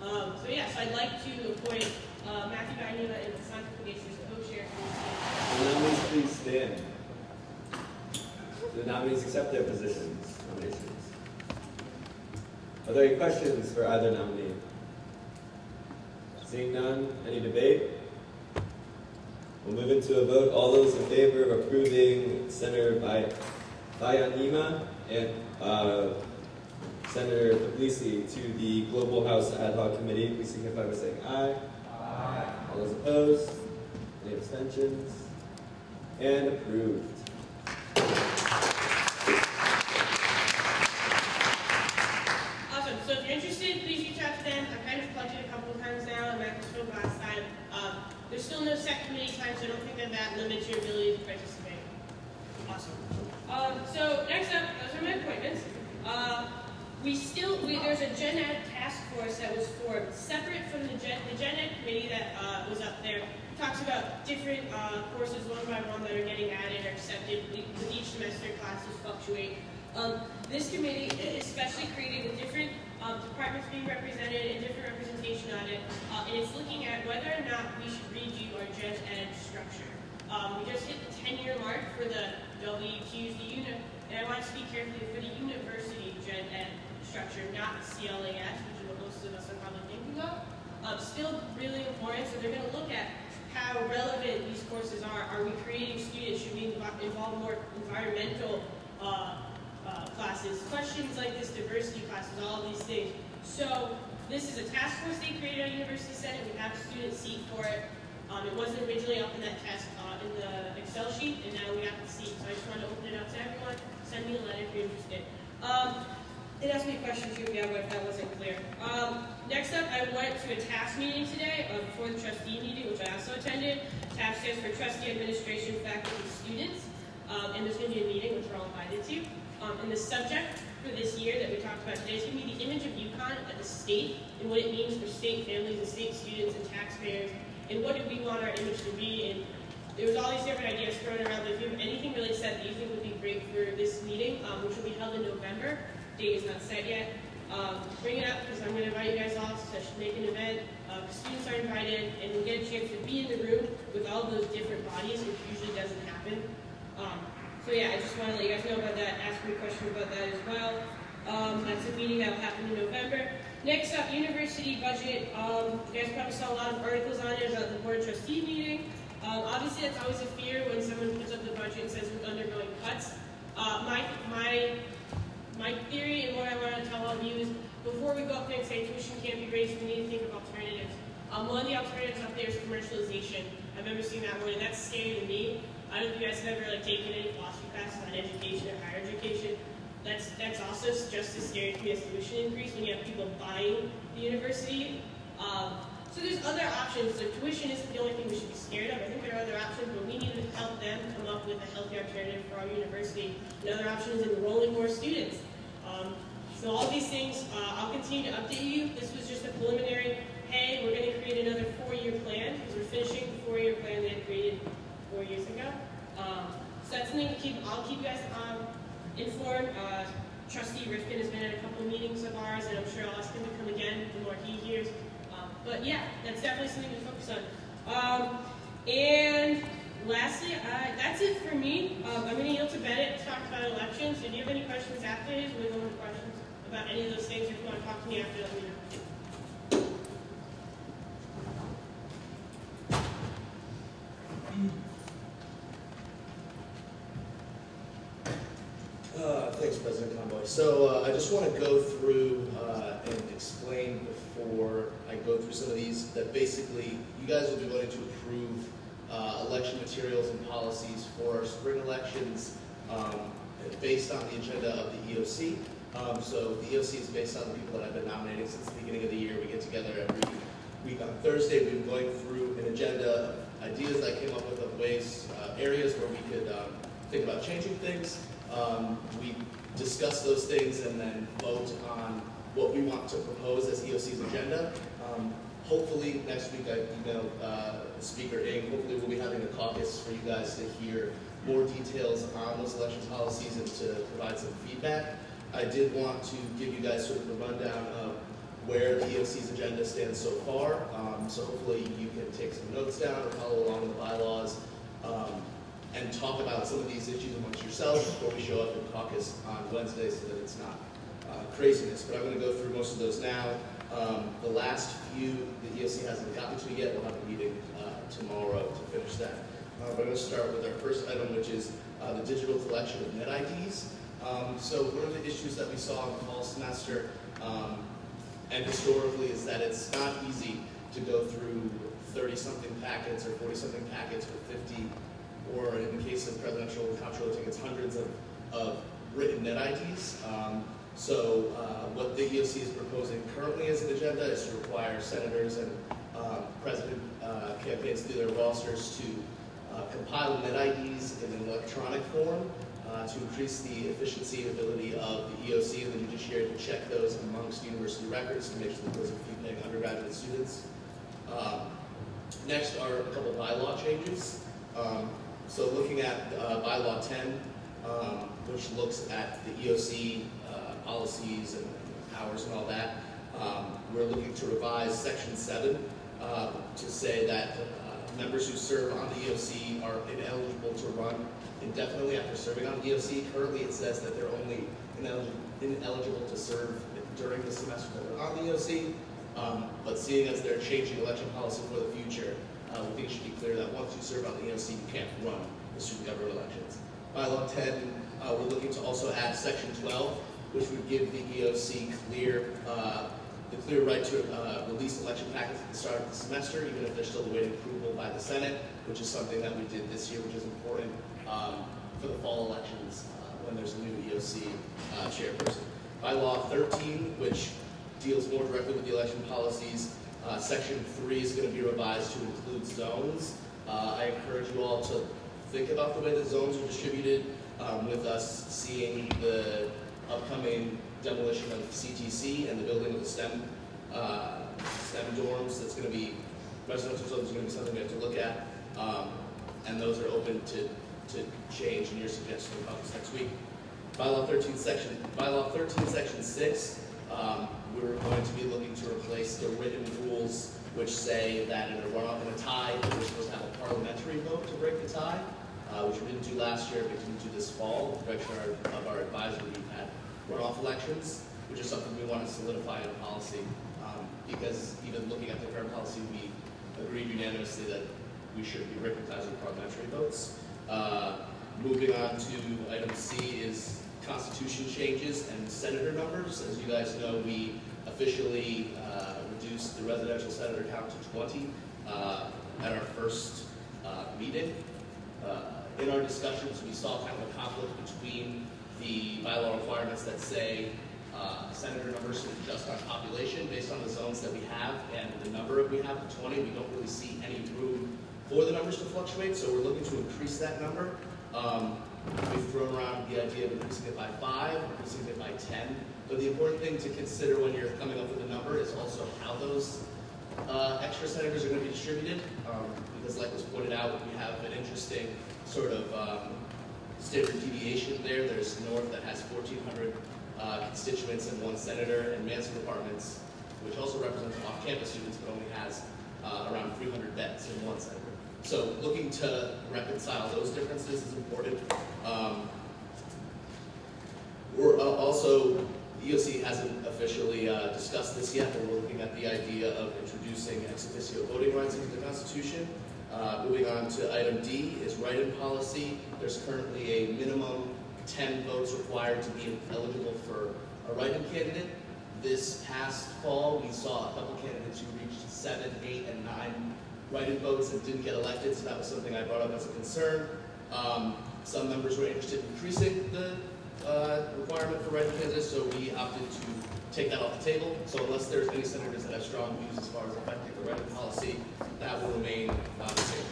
So yeah, so I'd like to appoint Matthew Bayanima and Cassandra Pugliese as co-chair for this committee. The nominees please stand. The nominees accept their positions, nominations. Are there any questions for either nominee? Seeing none, any debate? We'll move into a vote. All those in favor of approving Senator Bayanima and Senator Pugliese to the Global House Ad Hoc Committee, please signify by saying aye. Aye. All those opposed? Any abstentions? And approved. Awesome. So if you're interested, please reach out to them. I've kind of plugged it a couple of times now, and I spoke last time. There's still no set committee time, so I don't think that limits your ability to participate. Awesome. So next up, those are my appointments. There's a Gen Ed task force that was formed separate from the Gen Ed committee that was up there. It talks about different courses one by one that are getting added or accepted with each semester. Classes fluctuate. This committee especially created with different departments being represented and different representation on it, and it's looking at whether or not we should redo our Gen Ed structure. We just hit the 10-year mark for the WQs, and I want to speak carefully for the university Gen Ed structure, not the CLAS, which is what most of us are probably thinking of. Still really important, so they're going to look at how relevant these courses are. Are we creating students? Should we involve more environmental classes, questions like this, diversity classes, all of these things. So this is a task force they created at University Senate. We have a student seat for it. It wasn't originally up in that test in the Excel sheet, and now we have the seat. So I just wanted to open it up to everyone. Send me a letter if you're interested. It asked me a question too, yeah, but if that wasn't clear. Next up, I went to a TAFS meeting today before the trustee meeting, which I also attended. TAFS stands for Trustee Administration Faculty Students. And there's going to be a meeting, which we're all invited to. And the subject for this year that we talked about today is going to be the image of UConn at the state and what it means for state families and state students and taxpayers, and what do we want our image to be. And there was all these different ideas thrown around. If you have anything really set that you think would be great for this meeting, which will be held in November, date is not set yet, bring it up because I'm going to invite you guys all to make an event. Students are invited, and we'll get a chance to be in the room with all those different bodies, which usually doesn't happen. So yeah, I just want to let you guys know about that, ask me a question about that as well. That's a meeting that will happen in November. Next up, university budget. You guys probably saw a lot of articles on it about the board trustee meeting. Obviously, that's always a fear when someone puts up the budget and says we're undergoing cuts. My theory and what I want to tell all of you is before we go up there and say tuition can't be raised, we need to think of alternatives. One of the alternatives up there is commercialization. I remember seeing that word, and that's scary to me. I don't know if you guys have ever taken any philosophy classes on education or higher education. That's also just as scary to me as tuition increase when you have people buying the university. So there's other options. So tuition isn't the only thing we should be scared of. I think there are other options, but we need to help them come up with a healthy alternative for our university. Another option is enrolling more students. So all these things, I'll continue to update you. This was just a preliminary, hey, we're going to create another 4-year plan, because we're finishing the 4-year plan that I created 4 years ago. So that's something I'll keep you guys informed. Trustee Rifkin has been at a couple of meetings of ours, and I'm sure I'll ask him to come again the more he hears. But yeah, that's definitely something to focus on. And lastly, that's it for me. I'm going to yield to Bennett to talk about elections. If you have any questions after his, we'll go into questions about any of those things. If you want to talk to me after, let me know. Thanks, President Conboy. So I just want to go through and explain before I go through some of these that basically you guys will be voting to approve election materials and policies for our spring elections based on the agenda of the EOC. So the EOC is based on the people that I've been nominating since the beginning of the year. We get together every week on Thursday. We've been going through an agenda of ideas I came up with of ways, areas where we could think about changing things. We discuss those things and then vote on what we want to propose as EOC's agenda. Hopefully next week, I emailed Speaker Ng, hopefully we'll be having a caucus for you guys to hear more details on those election policies and to provide some feedback. I did want to give you guys sort of a rundown of where the EOC's agenda stands so far. So hopefully you can take some notes down or follow along with the bylaws. And talk about some of these issues amongst yourselves before we show up in caucus on Wednesday so that it's not craziness. But I'm going to go through most of those now. The last few the EOC hasn't gotten to yet. We'll have a meeting tomorrow to finish that. We're going to start with our first item, which is the digital collection of net IDs. So one of the issues that we saw in the fall semester and historically is that it's not easy to go through 30-something packets or 40-something packets or 50 or in the case of presidential and comptroller tickets, hundreds of written net IDs. What the EOC is proposing currently as an agenda is to require senators and president campaigns through their rosters to compile net IDs in an electronic form to increase the efficiency and ability of the EOC and the judiciary to check those amongst university records to make sure that those are paying undergraduate students. Next are a couple bylaw changes. So looking at bylaw 10, which looks at the EOC policies and powers and all that, we're looking to revise section 7 to say that members who serve on the EOC are ineligible to run indefinitely after serving on the EOC. Currently it says that they're only ineligible to serve during the semester that they're on the EOC, but seeing as they're changing election policy for the future, we think it should be clear that once you serve on the EOC, you can't run the student government elections. Bylaw 10, we're looking to also add section 12, which would give the EOC the clear right to release election packets at the start of the semester, even if they're still awaiting approval by the Senate, which is something that we did this year, which is important for the fall elections when there's a new EOC chairperson. Bylaw 13, which deals more directly with the election policies, section 3 is going to be revised to include zones. I encourage you all to think about the way that zones are distributed, with us seeing the upcoming demolition of CTC and the building of the STEM dorms. That's going to be, residential zones are going to be something we have to look at, and those are open to change in your suggestion about this next week. Bylaw 13, section 6, we're going to be looking to replace the written rules which say that in a runoff and a tie, we're supposed to have a parliamentary vote to break the tie, which we didn't do last year, but we didn't do this fall. With the direction of our advisor, we've had runoff elections. which is something we want to solidify in policy. Because even looking at the current policy, we agreed unanimously that we should be recognizing parliamentary votes. Moving on to item C is constitution changes and senator numbers. As you guys know, we officially reduced the residential senator count to 20 at our first meeting. In our discussions, we saw kind of a conflict between the bylaw requirements that say senator numbers should adjust on population based on the zones that we have and the number we have of 20. We don't really see any room for the numbers to fluctuate, so we're looking to increase that number. We've thrown around the idea of increasing it by 5, increasing it by 10, but the important thing to consider when you're coming up with a number is also how those extra senators are going to be distributed, because like was pointed out, we have an interesting sort of standard deviation there. There's North that has 1,400 constituents and 1 senator, and Mansfield Apartments, which also represents off-campus students, but only has around 300 beds and 1 senator. So looking to reconcile those differences is important. We're also, the EOC hasn't officially discussed this yet, but we're looking at the idea of introducing ex officio voting rights into the Constitution. Moving on to item D is write-in policy. There's currently a minimum 10 votes required to be eligible for a write-in candidate. This past fall, we saw a couple candidates who reached 7, 8, and 9 write-in votes and didn't get elected, so that was something I brought up as a concern. Some members were interested in increasing the requirement for write-in candidates, so we opted to take that off the table. So unless there's any senators that have strong views as far as affecting the write-in policy, that will remain the same.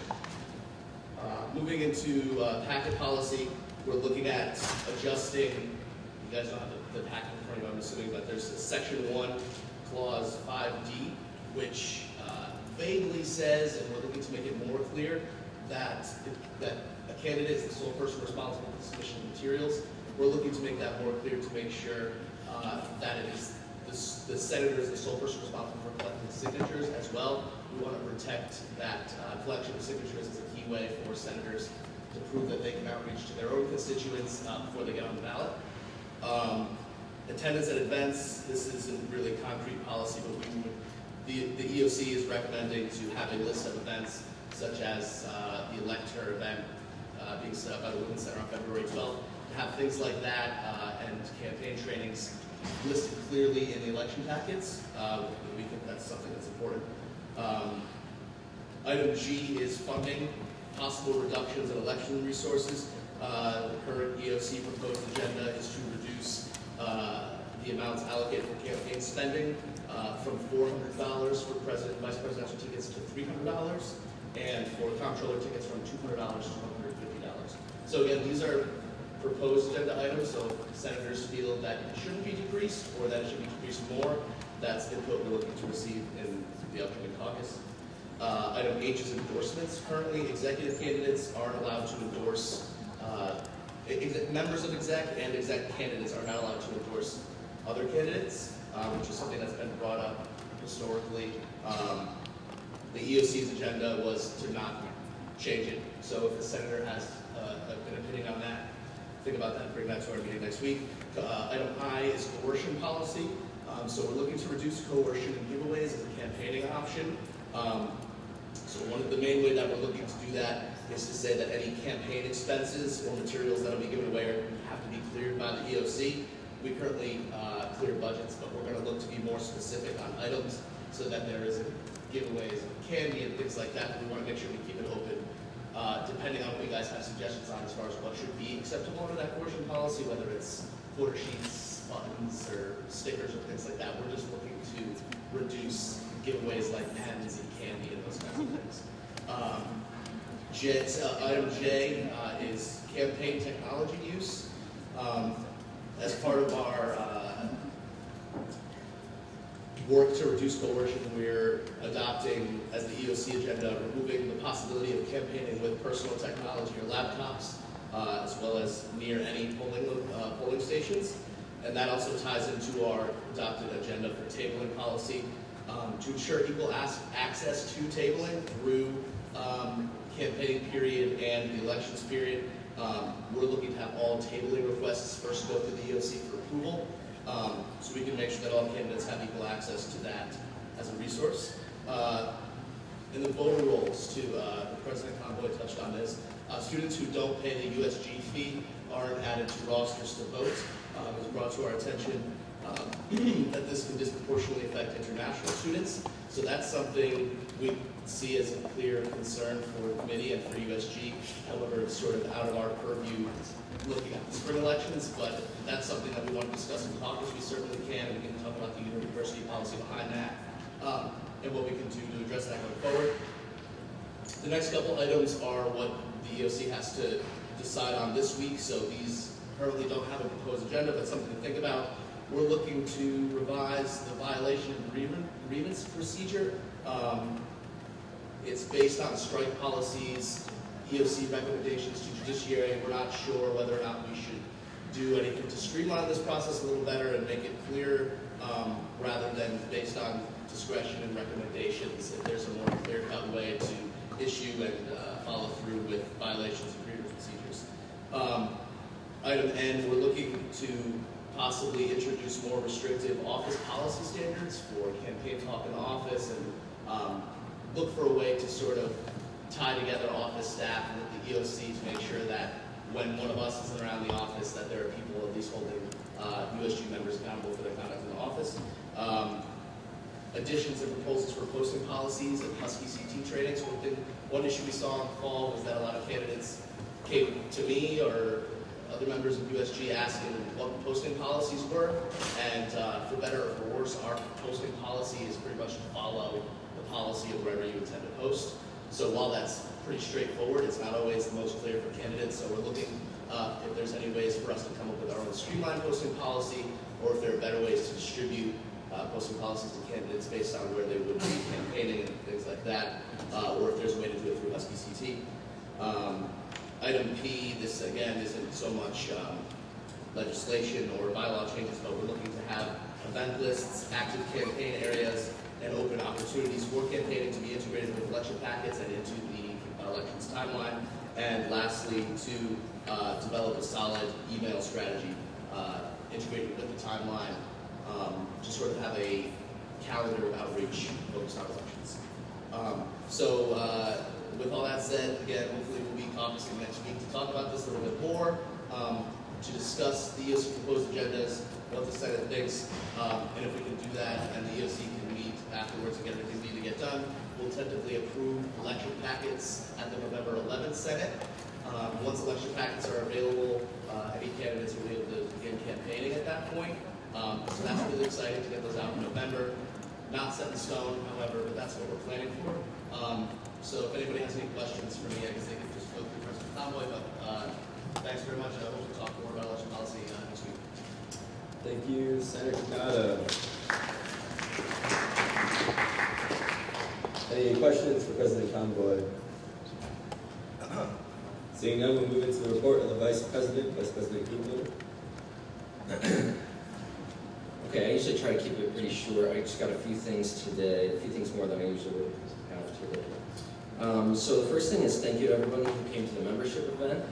Moving into packet policy, we're looking at adjusting, you guys don't have the packet in front of you, I'm assuming, but there's a section 1, clause 5D, which vaguely says, and we're looking to make it more clear, that a candidate is the sole person responsible for the submission of materials. We're looking to make that more clear to make sure that it is the senator is the sole person responsible for collecting signatures as well. We want to protect that collection of signatures as a key way for senators to prove that they can outreach to their own constituents before they get on the ballot. Attendance at events, this isn't really concrete policy, but the EOC is recommending to have a list of events such as the Elector event being set up by the Women's Center on February 12th, to have things like that and campaign trainings listed clearly in the election packets. We think that's something that's important. Item G is funding, possible reductions in election resources. The current EOC proposed agenda is to reduce the amounts allocated for campaign spending from $400 for president and vice presidential tickets to $300, and for comptroller tickets from $200 to $150. So again, these are proposed agenda items, so if senators feel that it shouldn't be decreased or that it should be decreased more, that's input we're looking to receive in the upcoming caucus. Item H is endorsements. Currently, executive candidates aren't allowed to endorse, members of exec and exec candidates are not allowed to endorse other candidates, which is something that's been brought up historically. The EOC's agenda was to not change it. So if the senator has an opinion on that, think about that and bring that to our meeting next week. Item I is coercion policy. So we're looking to reduce coercion and giveaways as a campaigning option. So one of the main way that we're looking to do that is to say that any campaign expenses or materials that will be given away have to be cleared by the EOC. We currently clear budgets, but we're going to look to be more specific on items so that there isn't giveaways of candy and things like that. We want to make sure we keep it open, depending on what you guys have suggestions on as far as what should be acceptable under that coercion policy, whether it's quarter sheets, buttons, or stickers or things like that. We're just looking to reduce giveaways like pens and candy and those kinds of things. Item J is campaign technology use. As part of our work to reduce coercion, we're adopting, as the EOC agenda, removing the possibility of campaigning with personal technology or laptops, as well as near any polling stations. And that also ties into our adopted agenda for tabling policy. To ensure equal access to tabling through campaign period and the elections period, we're looking to have all tabling requests first go through the EOC for approval. so we can make sure that all candidates have equal access to that as a resource. In the voter rolls, too, President Convoy touched on this. Students who don't pay the USG fee aren't added to rosters to vote. It was brought to our attention that this can disproportionately affect international students. So that's something we see as a clear concern for the committee and for USG. However, it's sort of out of our purview looking at the spring elections, but if that's something that we want to discuss in caucus, we certainly can, and we can talk about the university policy behind that, and what we can do to address that going forward. The next couple items are what the EOC has to decide on this week, so these currently don't have a proposed agenda, but something to think about. We're looking to revise the violation of grievance procedure. It's based on strike policies, EOC recommendations to judiciary. We're not sure whether or not we should do anything to streamline this process a little better and make it clear, rather than based on discretion and recommendations. If there's a more clear-cut way to issue and follow through with violations of grievance procedures. Item N, we're looking to possibly introduce more restrictive office policy standards for campaign talk in the office, and look for a way to sort of tie together office staff and the EOC to make sure that when one of us isn't around the office, that there are people at least holding USG members accountable for their conduct in the office. Additions and proposals for posting policies and Husky CT trainings. One issue we saw in the fall was that a lot of candidates came to me or other members of USG asking what posting policies were, and for better or for worse, our posting policy is pretty much to follow the policy of wherever you intend to post. So while that's pretty straightforward, it's not always the most clear for candidates, so we're looking if there's any ways for us to come up with our own streamlined posting policy, or if there are better ways to distribute posting policies to candidates based on where they would be campaigning and things like that, or if there's a way to do it through Husky CT. Item P, this again isn't so much legislation or bylaw changes, but we're looking to have event lists, active campaign areas, and open opportunities for campaigning to be integrated with election packets and into the elections timeline. And lastly, to develop a solid email strategy integrated with the timeline, to sort of have a calendar of outreach focused on elections. With all that said, again, hopefully we'll be caucusing next week to talk about this a little bit more, to discuss the EOC proposed agendas, what the Senate thinks, and if we can do that and the EOC can meet afterwards and get everything we need to get done, we'll tentatively approve election packets at the November 11th Senate. Once election packets are available, any candidates will be able to begin campaigning at that point. So that's really exciting to get those out in November. Not set in stone, however, but that's what we're planning for. So if anybody has any questions for me, I guess they can just go through President Convoy, but thanks very much. I hope to talk more about election policy next week. Thank you, Senator Takata. Any questions for President Convoy? Seeing none, we'll move into the report of the Vice President Kingler. Okay, I usually try to keep it pretty short. I just got a few things today, a few things more than I usually would have today. So the first thing is thank you to everyone who came to the membership event.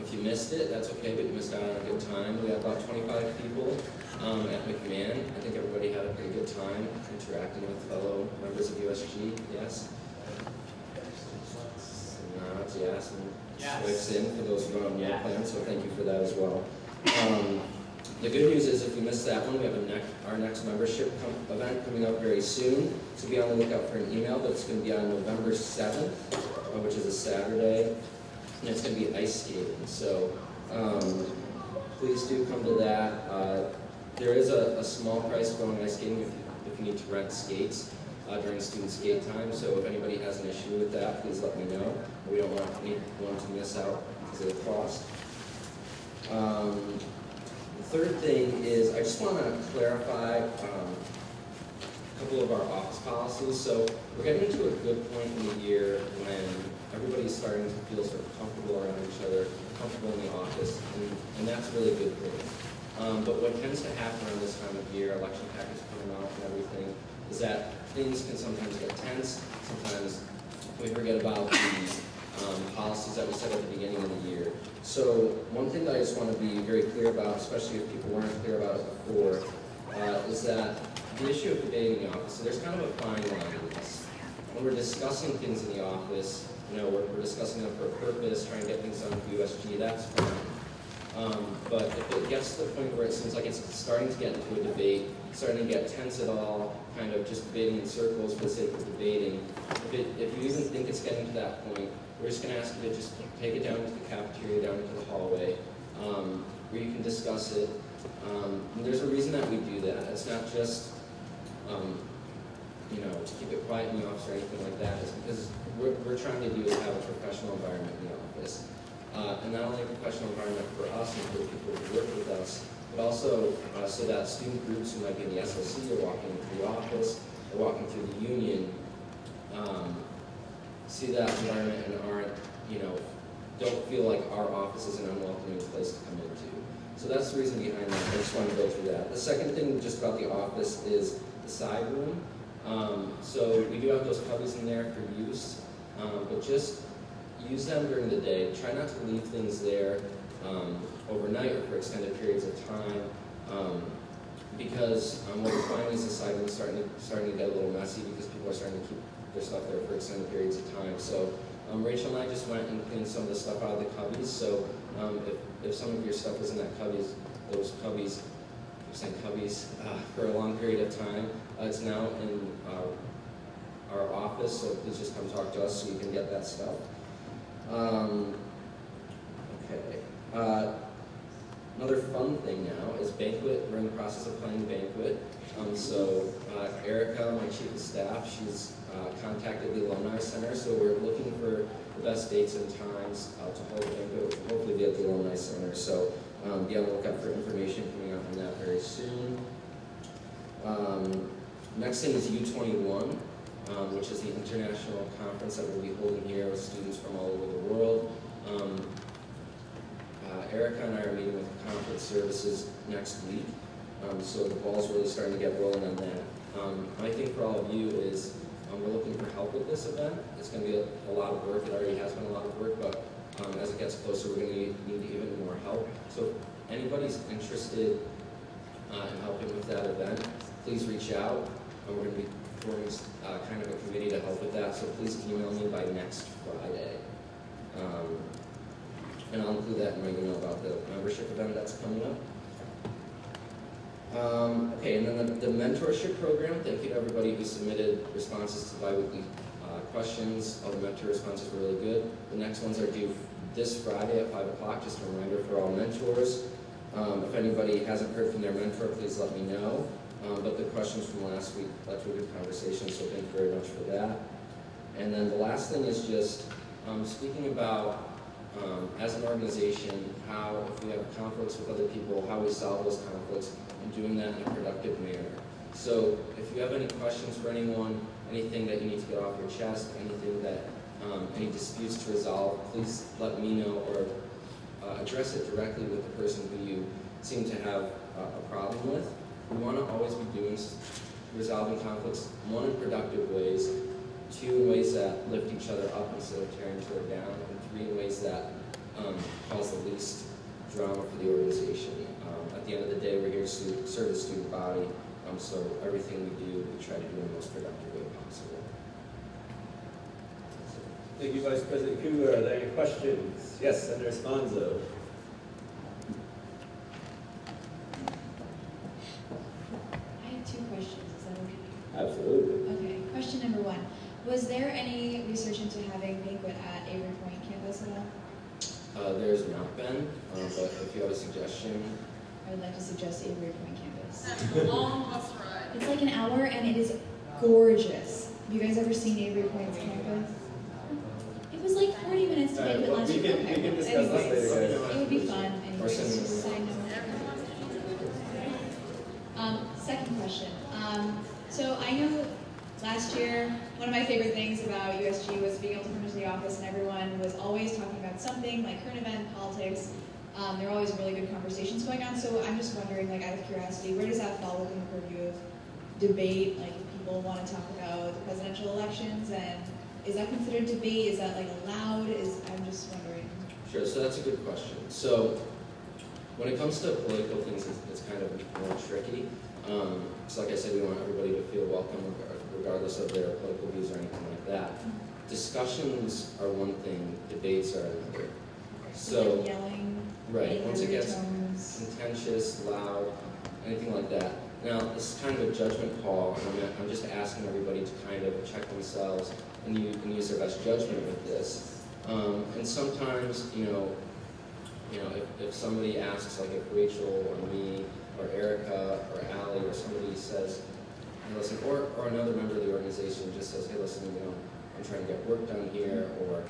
If you missed it, that's okay, but you missed out on a good time. We had about 25 people at McMahon. I think everybody had a pretty good time interacting with fellow members of USG, yes? Nods, yes, and swipes in for those who are on meal plan, so thank you for that as well. The good news is if we missed that one, we have our next membership event coming up very soon. So be on the lookout for an email, but it's going to be on November 7th, which is a Saturday, and it's going to be ice skating. So please do come to that. There is a small price going ice skating if you need to rent skates during student skate time. So if anybody has an issue with that, please let me know. We don't want anyone to miss out because of the cost. The third thing is I just want to clarify a couple of our office policies. So we're getting to a good point in the year when everybody's starting to feel sort of comfortable around each other, comfortable in the office, and that's a really good thing. But what tends to happen around this time of year, election packets coming off and everything, is that things can sometimes get tense. Sometimes we forget about the policies that we set at the beginning of the year. So one thing that I just want to be very clear about, especially if people weren't clear about it before, is that the issue of debating in the office, so there's kind of a fine line in this. When we're discussing things in the office, we're discussing them for a purpose, trying to get things done with USG, that's fine. But if it gets to the point where it seems like it's starting to get into a debate, starting to get tense at all, kind of just debating in circles for the sake of debating, if you even think it's getting to that point, we're just going to ask you to just take it down to the cafeteria, down into the hallway, where you can discuss it. And there's a reason that we do that. It's not just, to keep it quiet in the office or anything like that. It's because we're trying to do is have a professional environment in the office. And not only a professional environment for us and for the people who work with us, but also so that student groups who might be in the SLC or walking through the office or walking through the union see that environment and don't feel like our office is an unwelcoming place to come into. So that's the reason behind that. I just want to go through that. The second thing just about the office is the side room. So we do have those cubbies in there for use, but just use them during the day. Try not to leave things there overnight or for extended periods of time, because what we're finding is the side room is starting to get a little messy because people are starting to keep their stuff there for extended periods of time. So Rachel and I just went and cleaned some of the stuff out of the cubbies. So if some of your stuff was in those cubbies, I'm saying cubbies, for a long period of time, it's now in our office. So please just come talk to us so you can get that stuff. Okay. Another fun thing now is banquet. We're in the process of planning banquet. So Erica, my chief of staff, she's contacted the Alumni Center. So we're looking for the best dates and times to hold a banquet, which will hopefully be at the Alumni Center. So be on the lookout for information coming out on that very soon. Next thing is U21, which is the international conference that we'll be holding here with students from all over the world. Erica and I are meeting with conference services next week, so the ball's really starting to get rolling on that. My thing for all of you is we're looking for help with this event. It's going to be a lot of work. It already has been a lot of work, but as it gets closer, we're going to need even more help. So if anybody's interested in helping with that event, please reach out. We're going to be forming kind of a committee to help with that, so please email me by next Friday. And I'll include that in my email about the membership event that's coming up. Okay, and then the mentorship program. Thank you to everybody who submitted responses to biweekly questions. All the mentor responses were really good. The next ones are due this Friday at 5 o'clock. Just a reminder for all mentors. If anybody hasn't heard from their mentor, please let me know. But the questions from last week led to a good conversation, so thank you very much for that. And then the last thing is just speaking about, as an organization, how if we have conflicts with other people, how we solve those conflicts, and doing that in a productive manner. So if you have any questions for anyone, anything that you need to get off your chest, anything that, any disputes to resolve, please let me know or address it directly with the person who you seem to have a problem with. We want to always be resolving conflicts, one, in productive ways, two, in ways that lift each other up instead of tearing each other down, and three, in ways that cause the least drama for the organization. At the end of the day, we're here to serve the student body, so everything we do, we try to do in the most productive way possible. Thank you, Vice President Kugler. Are there any questions? Yes, Senator Sponzo. I have two questions. Is that okay? Absolutely. Okay. Question number one. Was there any research into having banquet at Avery Point campus at all? There's not been, but if you have a suggestion. I would like to suggest Avery Point campus. That's a long bus ride. It's like an hour and it is gorgeous. Have you guys ever seen Avery Point's campus? It was like 40 minutes to get to lunch. We can discuss this later, guys. It would be fun. Anyways, just a side note. Second question. So I know last year, one of my favorite things about USG was being able to come into the office and everyone was always talking about something like current event, politics. There are always really good conversations going on. So I'm just wondering, like, out of curiosity, where does that fall within the purview of debate? Like, if people want to talk about the presidential elections, and is that considered debate? Is that like allowed? I'm just wondering. Sure, so that's a good question. So when it comes to political things, it's kind of more tricky. So like I said, we want everybody to feel welcome regardless of their political views or anything like that. Discussions are one thing, debates are another. So, like yelling, right, once it gets tones. contentious, loud, anything like that. Now, this is kind of a judgment call, and I'm just asking everybody to kind of check themselves and use their best judgment with this. And sometimes, if somebody asks, like if Rachel or me or Erica or Allie or somebody says, hey, listen, or another member of the organization just says, hey, listen, I'm trying to get work done here, or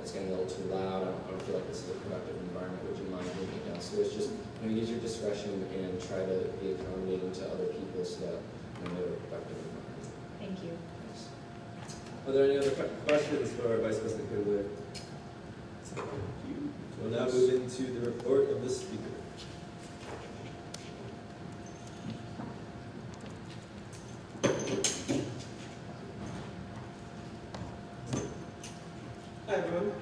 it's getting a little too loud. I don't feel like this is a productive environment. Would you mind moving it down? So it's just use your discretion and try to be accommodating to other people so that they have a productive environment. Thank you. Thanks. Are there any other questions for Vice President Kugler? We'll now move into the report of the speaker. Hi, everyone.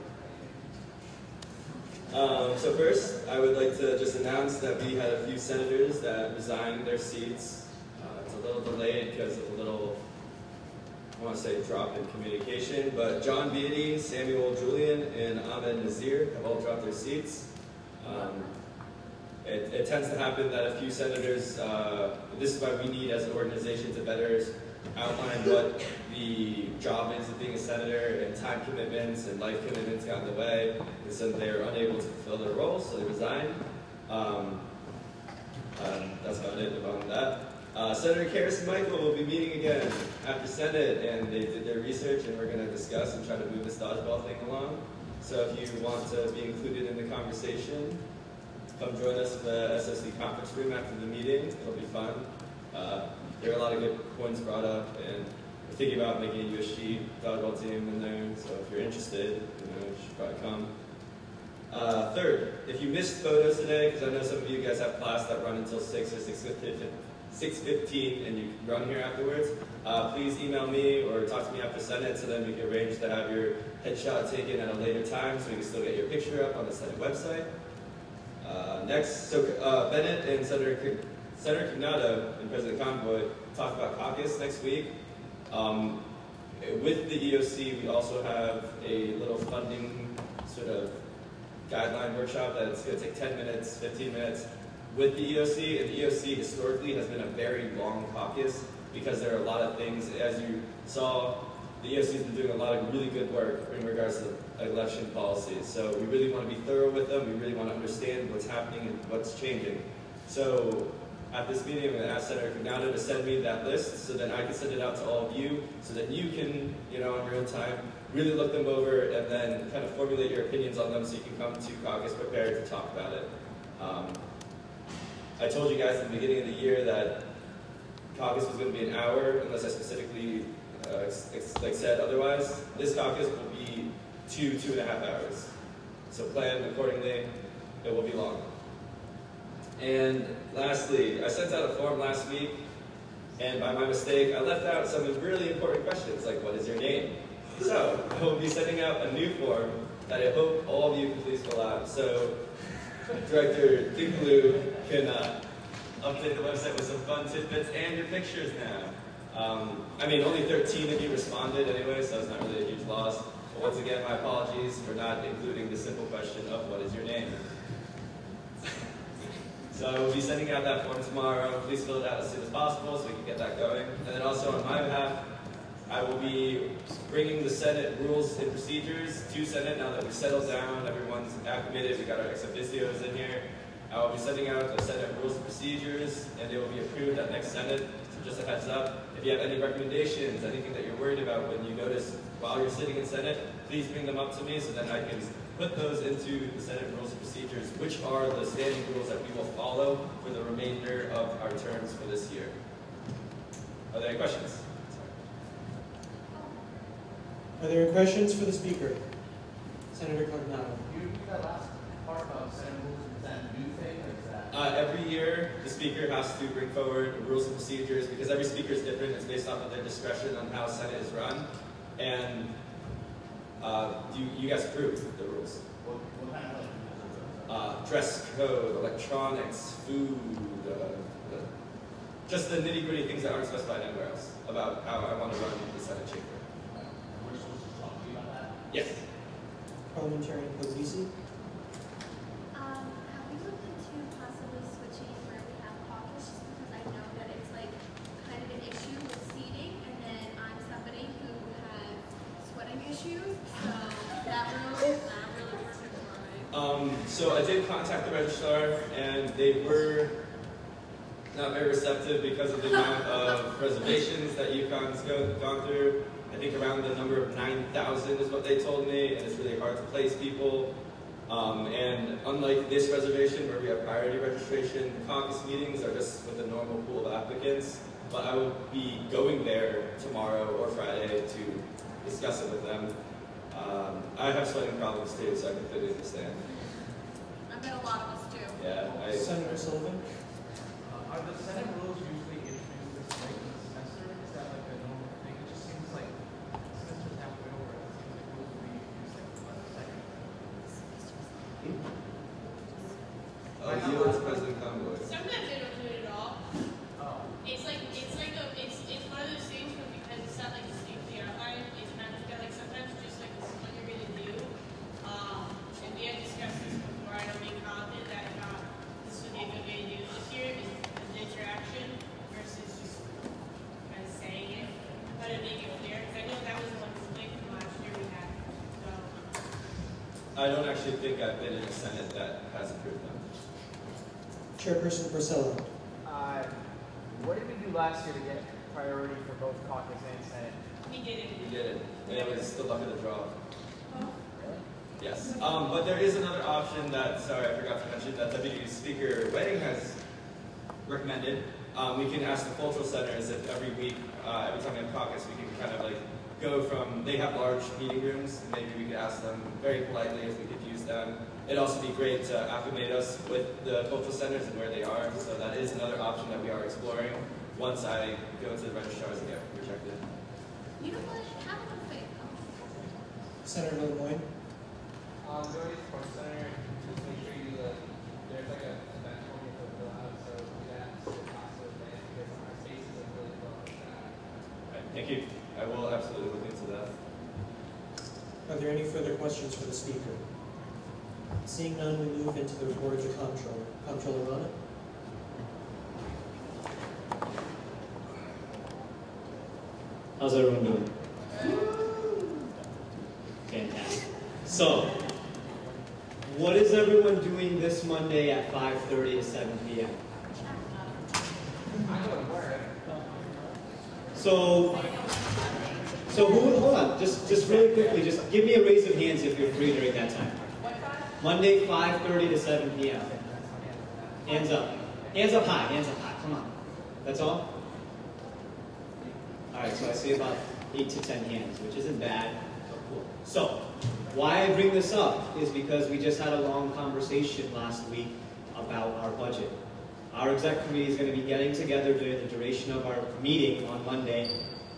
So first, I would like to just announce that we had a few senators that resigned their seats. It's a little delayed because of a little, I want to say, drop in communication, but John Beatty, Samuel Julian, and Ahmed Nazir have all dropped their seats. It tends to happen that a few senators, this is why we need as an organization to better outline what the job is of being a senator, and time commitments and life commitments got in the way, and so they're unable to fulfill their roles, so they resigned. That's about it about that. Senator Karis and Michael will be meeting again after Senate, and they did their research, and we're going to discuss and try to move this dodgeball thing along. So if you want to be included in the conversation, come join us in the SOC conference room after the meeting. It'll be fun. There are a lot of good points brought up, and we're thinking about making a USG dodgeball team in there, so if you're interested, you should probably come. Third, if you missed photos today, because I know some of you guys have class that run until 6 or 6:15, and you can run here afterwards, please email me or talk to me after Senate, so then we can arrange to have your headshot taken at a later time, so we can still get your picture up on the Senate website. Next, Bennett and Senator Cognado and President Convoy talked about caucus next week. With the EOC, we also have a little funding sort of guideline workshop that's going to take 10 minutes, 15 minutes with the EOC. And the EOC historically has been a very long caucus because there are a lot of things, as you saw, the EOC has been doing a lot of really good work in regards to election policies. So we really want to be thorough with them. We really want to understand what's happening and what's changing. So at this meeting, I'm going to ask Senator Cognado to send me that list so that I can send it out to all of you so that you can, on your own time, really look them over and then kind of formulate your opinions on them so you can come to caucus prepared to talk about it. I told you guys at the beginning of the year that caucus was going to be an hour unless I specifically said otherwise. This caucus will be 2.5 hours. So plan accordingly. It will be long. And lastly, I sent out a form last week, and by my mistake, I left out some really important questions, like what is your name? So I will be sending out a new form that I hope all of you can please fill out. So Director Dinkaloo can update the website with some fun tidbits and your pictures now. Only 13 of you responded anyway, so it's not really a huge loss. But once again, my apologies for not including the simple question of what is your name. So I will be sending out that form tomorrow. Please fill it out as soon as possible so we can get that going. And then also on my behalf, I will be bringing the Senate rules and procedures to Senate now that we've settled down, everyone's acclimated, we got our ex officios in here. I will be sending out the Senate rules and procedures, and they will be approved at next Senate. So just a heads up, if you have any recommendations, anything that you're worried about when you notice while you're sitting in Senate, please bring them up to me so then I can put those into the Senate rules and procedures, which are the standing rules that we will follow for the remainder of our terms for this year. Are there any questions? Are there any questions for the speaker? Senator Cognado. You that last part about Senate rules, is that a new thing or is that? Every year, the speaker has to bring forward rules and procedures because every speaker is different. It's based off of their discretion on how Senate is run. And Do you guys approve the rules? What kind of Dress code, electronics, food, just the nitty-gritty things that aren't specified anywhere else about how I want to run the Senate chamber. We're supposed to talk to you about that? Yes. Parliamentarian Kozisi. Have we looked into possibly switching where we have caucus, just because I know that it's like kind of an issue with seating, and then I'm somebody who has sweating issues, so that room is not really perfect for me. So I did contact the registrar, and they were not very receptive because of the amount of reservations that UConn's gone through. I think around the number of 9,000 is what they told me, and it's really hard to place people. And unlike this reservation where we have priority registration, the caucus meetings are just with a normal pool of applicants. But I will be going there tomorrow or Friday to discuss it with them. I have sweating problems too, so I completely understand. I bet a lot of us do. Yeah. Senator Sullivan. Are the Senate rules usually introduced this late in the semester? Is that like a normal thing? It just seems like semester's halfway over. It seems like rules will be introduced like the second. Yield to President Convoy. Sometimes they don't do it at all. Oh. It's one of those things where because it's not like a safety outline, it's kind of like sometimes just like this is what you're gonna do. And we had discussed this before. I don't make confident that this would be a good way to do it this year is an interaction versus just kind of saying it, but to make it clear. Because I know that was the one split from last year we had. So I don't actually think I've been in a Senate that has approved them. Chairperson Priscilla. What did we do last year to get priority for both caucus and Senate? we did it. We did it, and it was the luck of the draw. Really? Yes. But there is another option that, sorry, I forgot to mention, that Deputy Speaker Wedding has recommended. We can ask the cultural centers if every week, every time we have caucus, we can kind of like go from, they have large meeting rooms, and maybe we could ask them very politely if we could use them. It'd also be great to acclimate us with the cultural centers and where they are, so that is another option that we are exploring once I go to the registrars and get rejected. You know what? Have a good faith. Senator Lemoyne. Go to the sports center. Just make sure you there's like a event form you can fill out. So do that. So also then because our spaces are really well. Thank you. I will absolutely look into that. Are there any further questions for the speaker? Seeing none, we move into the report of the comptroller. Comptroller Rana. How's everyone doing? Fantastic. So, what is everyone doing this Monday at 5:30 to 7 p.m.? I go to work. So who, hold on, just really quickly, just give me a raise of hands if you're free during that time. Monday, 5:30 to 7 p.m. Hands up. Hands up high, come on. That's all? All right, so I see about 8 to 10 hands, which isn't bad, but cool. So, why I bring this up is because we just had a long conversation last week about our budget. Our exec committee is going to be getting together during the duration of our meeting on Monday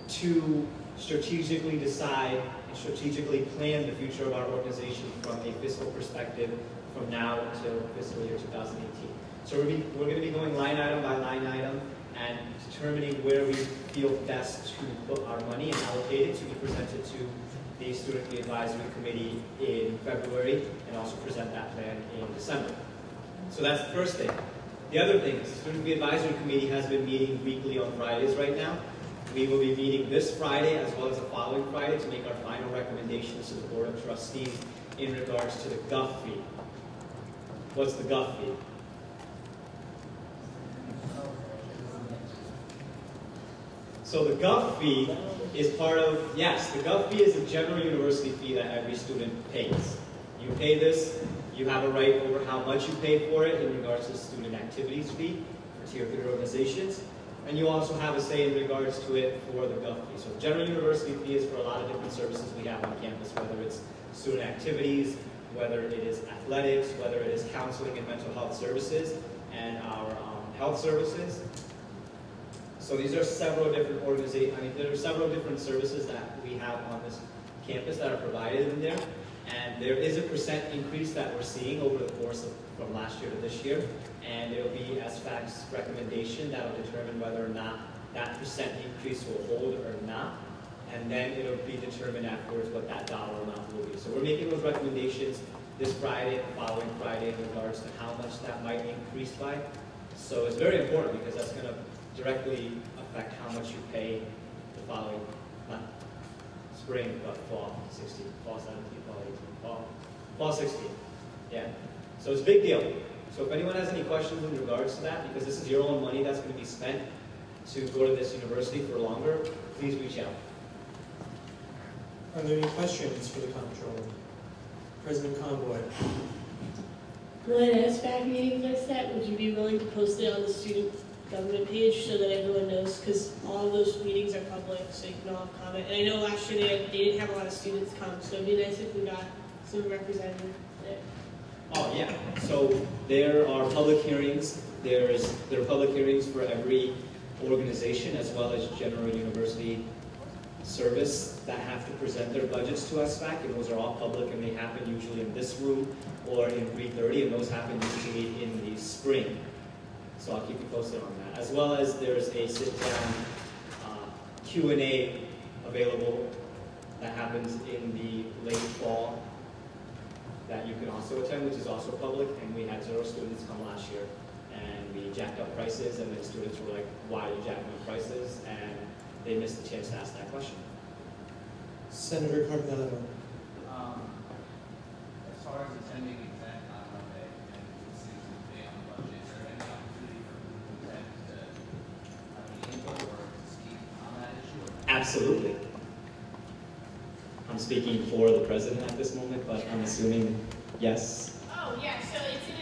to strategically decide and strategically plan the future of our organization from a fiscal perspective from now until fiscal year 2018. So we're going to be going line item by line item and determining where we feel best to put our money and allocate it to be presented to the Student Advisory Committee in February and also present that plan in December. So that's the first thing. The other thing is the Student Advisory Committee has been meeting weekly on Fridays right now. We will be meeting this Friday as well as the following Friday to make our final recommendations to the Board of Trustees in regards to the GUF fee. What's the GUF fee? So the GUF fee is part of, yes, the GUF fee is a general university fee that every student pays. You pay this, you have a right over how much you pay for it in regards to the student activities fee for Tier 3 organizations. And you also have a say in regards to it for the GUF fee. So the general university fee is for a lot of different services we have on campus, whether it's student activities, whether it is athletics, whether it is counseling and mental health services, and our health services. So these are several different there are several different services that we have on this campus that are provided in there. And there is a percent increase that we're seeing over the course of from last year to this year. And it'll be SFAC's recommendation that will determine whether or not that percent increase will hold or not. And then it'll be determined afterwards what that dollar amount will be. So we're making those recommendations this Friday, the following Friday, in regards to how much that might increase by. So it's very important because that's going to directly affect how much you pay the following, not spring, but fall 16, fall 17, fall 18, fall 16. Yeah. So it's a big deal. So if anyone has any questions in regards to that, because this is your own money that's going to be spent to go to this university for longer, please reach out. Are there any questions for the comptroller? President Conboy. When SBAC meetings are set, would you be willing to post it on the student government page so that everyone knows? Because all of those meetings are public, so you can all comment. And I know last year they didn't have a lot of students come, so it'd be nice if we got some representatives there. Oh yeah. So there are public hearings. There are public hearings for every organization as well as general university service that have to present their budgets to SFAC, and those are all public, and they happen usually in this room or in 3:30, and those happen usually in the spring. So I'll keep you posted on that. As well as there's a sit-down Q&A available that happens in the late fall that you can also attend, which is also public, and we had 0 students come last year, and we jacked up prices, and the students were like, why are you jacking up prices? And they missed the chance to ask that question. Senator Carpino. As far as attending event on Monday and listening to the day on the budget, is there any opportunity for people to attend to have any input or to speak on that issue? Absolutely. I'm speaking for the president at this moment, but I'm assuming yes. Oh, yeah, so it's in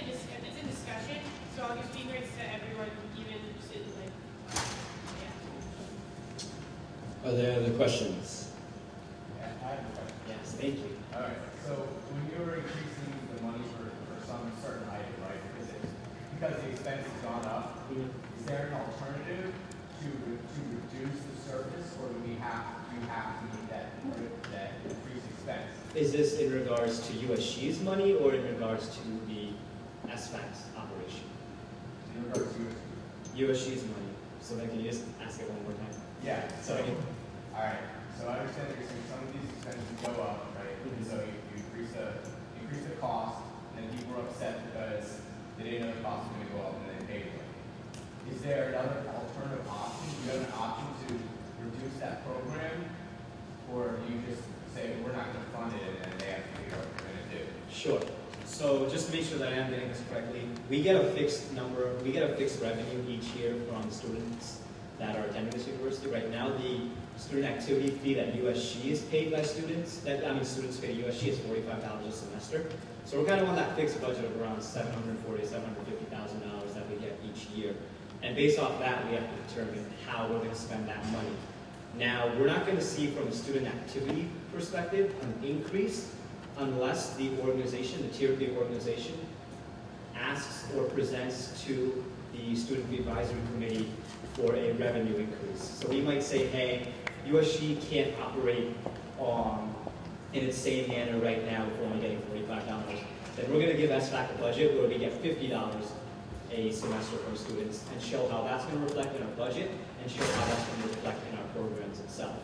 discussion, so I'll give speakers to everyone, even just in like, yeah. Are there other questions? Yeah, I have a question. Yes, thank you. All right, so when you're increasing the money for some certain item, right, because the expense has gone up, is there an alternative to reduce the service, or do you have to meet that increased expense? Is this in regards to USG's money or in regards to the SFAC's operation? In regards to USG's money. So then can you just ask it one more time? Yeah. So All right. So I understand that you're saying some of these expenses go up, right? So you increase the cost, and then people are upset because they didn't know the cost was going to go up, and then they paid for it. Is there another alternative option? Do you have an option to reduce that program, or do you just say we're not going to fund it, and then they have to figure out what they're going to do? Sure. So just to make sure that I am getting this correctly, we get a fixed number, we get a fixed revenue each year from students that are attending this university. Right now, the student activity fee that USG is paid by students, students pay to USG is $45 a semester. So we're kind of on that fixed budget of around $740,000 to $750,000 that we get each year. And based off that, we have to determine how we're going to spend that money. Now, we're not going to see from a student activity perspective an increase unless the organization, the tier of the organization, asks or presents to the Student Fee Advisory Committee for a revenue increase. So we might say, hey, USG can't operate in its same manner right now if we're only getting $45. Then we're going to give SFAC a budget where we get $50 a semester from students and show how that's going to reflect in our budget and show how that's going to reflect in our programs itself.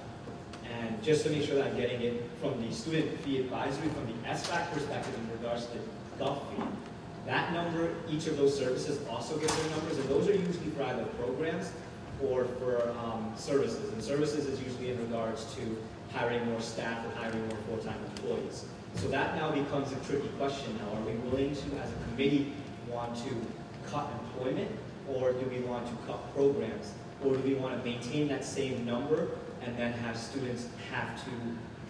And just to make sure that I'm getting it from the Student Fee Advisory, from the SFAC perspective in regards to the Gulf fee, that number, each of those services also get their numbers, and those are usually for either programs or for services. And services is usually in regards to hiring more staff or hiring more full-time employees. So that now becomes a tricky question now. Are we willing to, as a committee, want to cut employment, or do we want to cut programs? Or do we want to maintain that same number and then have students have to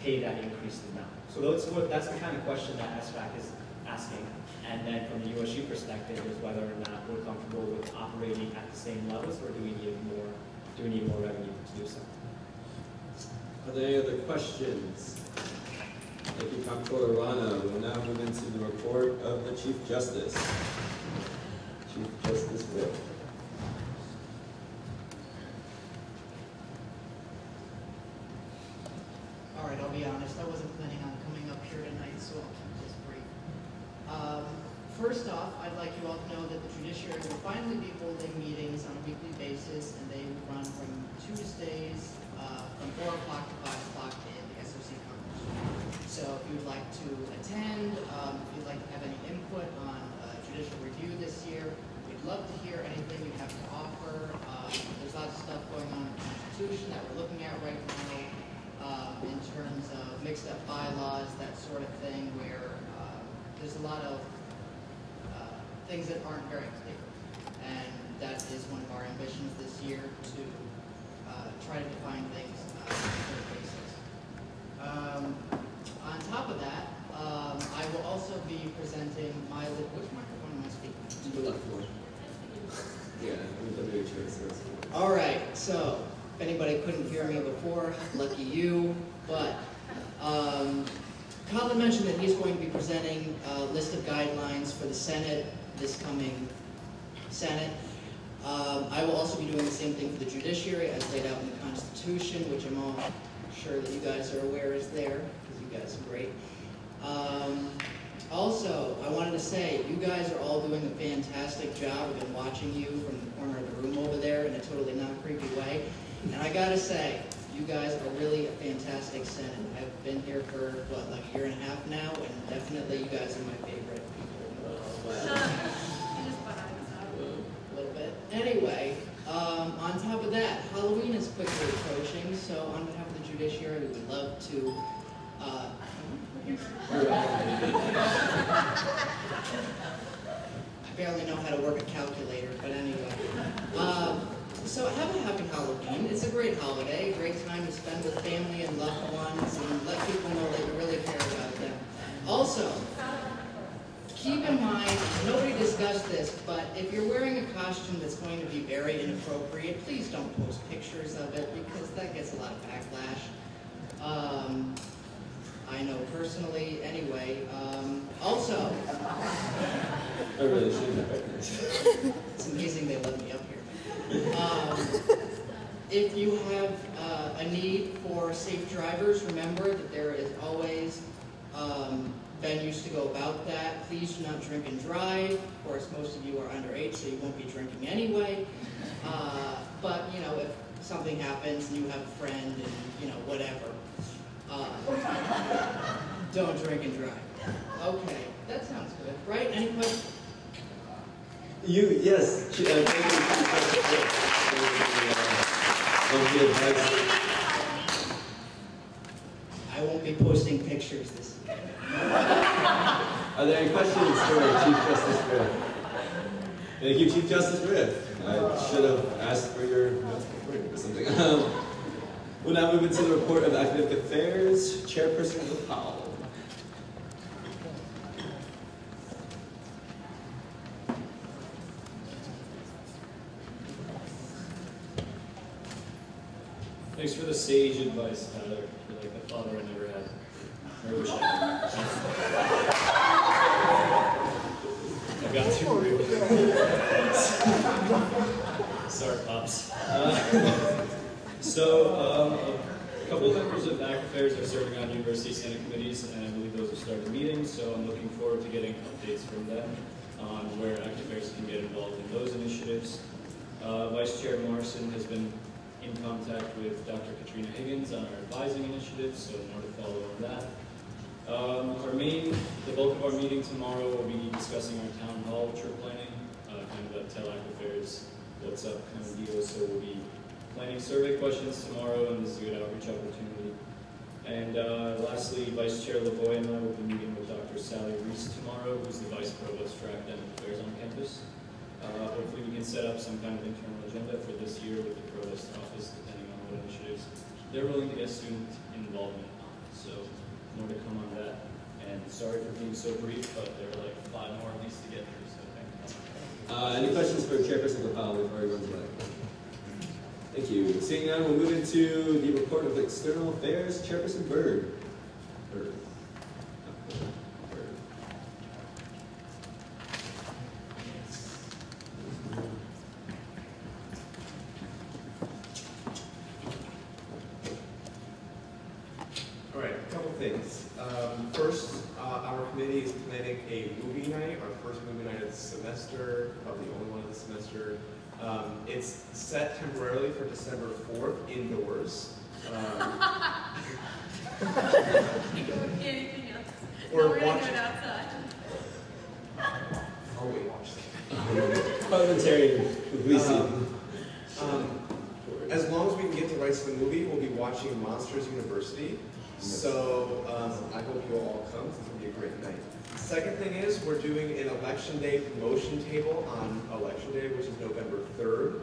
pay that increased amount? So that's the kind of question that SFAC is asking. And then from the USG perspective is whether or not we're comfortable with operating at the same levels, or do we need more revenue to do so? Are there any other questions? Thank you, Comptroller Rana. We'll now move into the report of the Chief Justice. Chief Justice Whip. All right, on be honest, I wasn't planning on coming up here tonight, so I'll keep this brief. First off, I'd like you all to know that the judiciary will finally be holding meetings on a weekly basis, and they will run from Tuesdays from 4 o'clock to 5 o'clock in the SOC conference room. So if you'd like to attend, if you'd like to have any input on judicial review this year, we'd love to hear anything you have to offer. There's lots of stuff going on in the Constitution that we're looking at right now in terms of mixed up bylaws, that sort of thing, where there's a lot of things that aren't very clear. And that is one of our ambitions this year, to try to define things on a clear basis. On top of that, I will also be presenting my, which microphone am I speaking to? The left one. Yeah, all right, so if anybody couldn't hear me before, lucky you, but Colin mentioned that he's going to be presenting a list of guidelines for the Senate, this coming Senate. I will also be doing the same thing for the judiciary as laid out in the Constitution, which I'm all sure that you guys are aware is there, because you guys are great. Also, I wanted to say, you guys are all doing a fantastic job. I've been watching you from the corner of the room over there in a totally non-creepy way. And I gotta say, you guys are really a fantastic Senate. I've been here for, what, like a year and a half now, and definitely you guys are my favorite people. A little bit. Anyway, on top of that, Halloween is quickly approaching, so on behalf of the judiciary, we would love to I barely know how to work a calculator, but anyway. So have a happy Halloween. It's a great holiday, a great time to spend with family and loved ones, and let people know that you really care about them. Also, keep in mind, nobody discussed this, but if you're wearing a costume that's going to be very inappropriate, please don't post pictures of it, because that gets a lot of backlash. I know personally, anyway. Also, I really shouldn't have picked this. It's amazing they let me up here. If you have a need for safe drivers, remember that there is always venues to go about that. Please do not drink and drive. Of course, most of you are underage, so you won't be drinking anyway. But, you know, if something happens and you have a friend and, you know, whatever, don't drink and drive. Okay, that sounds good, right? Any questions? Yes. I won't be posting pictures this year. Are there any questions for Chief Justice Griff? Thank you, Chief Justice Griff. I should have asked for your notes before or something. We'll now move into the report of academic affairs. Chairperson Powell. Thanks for the sage advice, Tyler. You're like the father I never had. I wish I had. I got too real. Sorry, Pops. A couple of members of ACT Affairs are serving on University Senate committees, and I believe those have started meetings, so I'm looking forward to getting updates from them on where ACT Affairs can get involved in those initiatives. Vice Chair Morrison has been in contact with Dr. Katrina Higgins on our advising initiatives, so more to follow on that. The bulk of our meeting tomorrow will be discussing our town hall trip planning, kind of that tell ACT Affairs what's up kind of deal. So we'll be planning survey questions tomorrow, and this is a good outreach opportunity. And lastly, Vice Chair Lavoie and I will be meeting with Dr. Sally Reese tomorrow, who's the Vice Provost for Academic Affairs on campus. Hopefully we can set up some kind of internal agenda for this year with the Provost office, depending on what initiatives they're willing to get student involvement on. So more to come on that. And sorry for being so brief, but there are like 5 more of these to get through, so thank you. Any questions for Chairperson Powell before he runs away? Thank you. Seeing none, we'll move into the report of external affairs. Chairperson Byrd. All right, a a movie night, our first movie night of the semester, probably the only one of the semester. It's set temporarily for December 4th indoors. Anything else? We're We're gonna do watching. it outside. Oh wait, watch Parliamentarian Lucy. As long as we can get the rights to the movie, we'll be watching Monsters University. So I hope you all come. It's going to be a great night. Second thing is we're doing an Election Day promotion table on Election Day, which is November 3rd.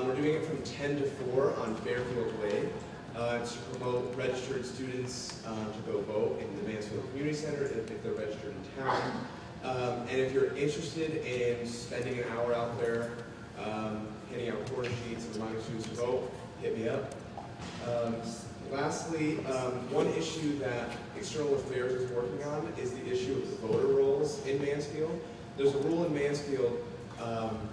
We're doing it from 10 to 4 on Fairfield Way to promote registered students to go vote in the Mansfield Community Center if they're registered in town. And if you're interested in spending an hour out there handing out quarter sheets and reminding students to vote, hit me up. Lastly, one issue that External Affairs is working on is the issue of the voter rolls in Mansfield. There's a rule in Mansfield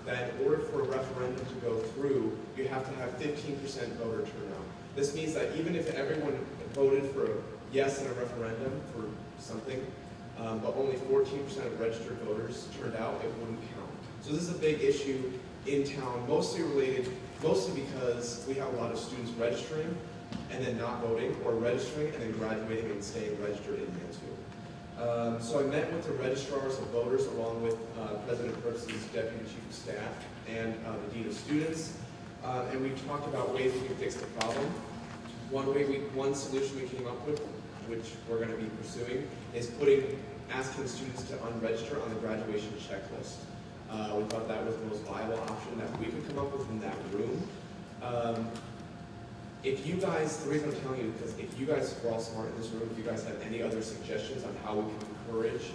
that in order for a referendum to go through, you have to have 15% voter turnout. This means that even if everyone voted for a yes in a referendum for something, but only 14% of registered voters turned out, it wouldn't count. So this is a big issue in town, mostly because we have a lot of students registering and then not voting, or registering and then graduating and staying registered in Mansfield. So I met with the registrars of voters along with President Crooks' Deputy Chief of Staff and the Dean of Students, and we talked about ways we can fix the problem. One solution we came up with, which we're going to be pursuing, is asking students to unregister on the graduation checklist. We thought that was the most viable option that we could come up with in that room. If you guys, the reason I'm telling you is because if you guys were all smart in this room, if you guys have any other suggestions on how we can encourage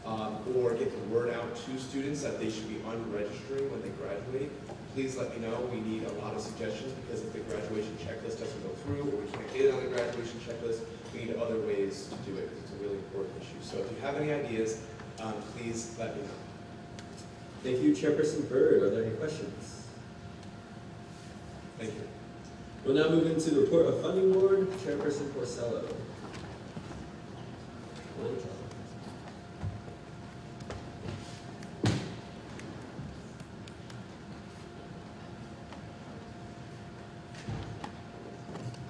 or get the word out to students that they should be unregistering when they graduate, please let me know. We need a lot of suggestions because if the graduation checklist doesn't go through or we can't get it on the graduation checklist, we need other ways to do it because it's a really important issue. So if you have any ideas, please let me know. Thank you, Chairperson Byrd. Are there any questions? Thank you. We'll now move into the report of Funding Board. Chairperson Porcello.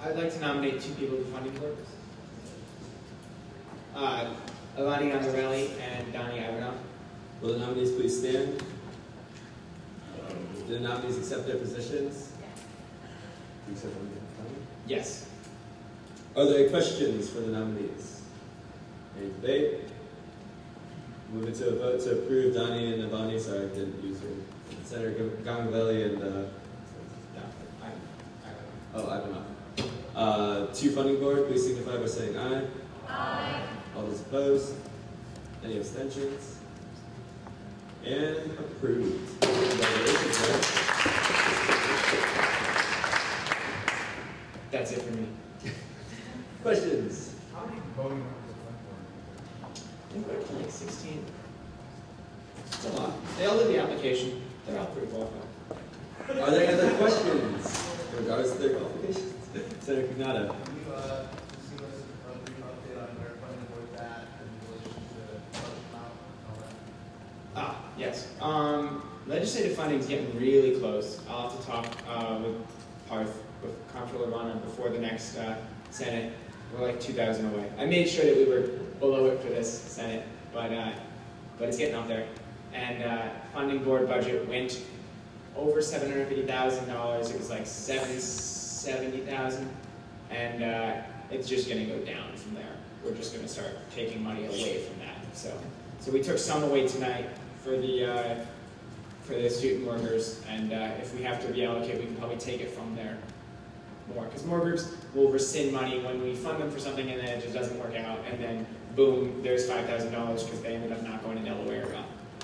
I'd like to nominate two people to the Funding Board. Alani Angarelli and Donnie Ivanov. Will the nominees please stand? Do the nominees accept their positions? Yes. Are there any questions for the nominees? Any debate? Move it to a vote to approve Donnie and Avani. Sorry, I didn't use her. Senator Gangavelli and Ivanov. To Funding Board, please signify by saying aye. Aye. All those opposed? Any abstentions? And approved. Congratulations, man. That's it for me. Questions? How many voting members I think we're up to like 16. It's a lot. They all did the application. They're all pretty qualified. Are there any other questions in regards to their qualifications? Senator Cagnata. Can you just give us a brief update on where Funding Board's at in relation to the budget amount and all that? Yes. Legislative funding is getting really close. I'll have to talk with Comptroller Rana before the next Senate. We're like 2,000 away. I made sure that we were below it for this Senate, but it's getting up there. And Funding Board budget went over $750,000. It was like $770,000, and it's just going to go down from there. We're just going to start taking money away from that. So we took some away tonight for the student workers, and if we have to reallocate, we can probably take it from there more, because more groups will rescind money when we fund them for something and then it just doesn't work out, and then boom, there's $5,000 because they ended up not going to Delaware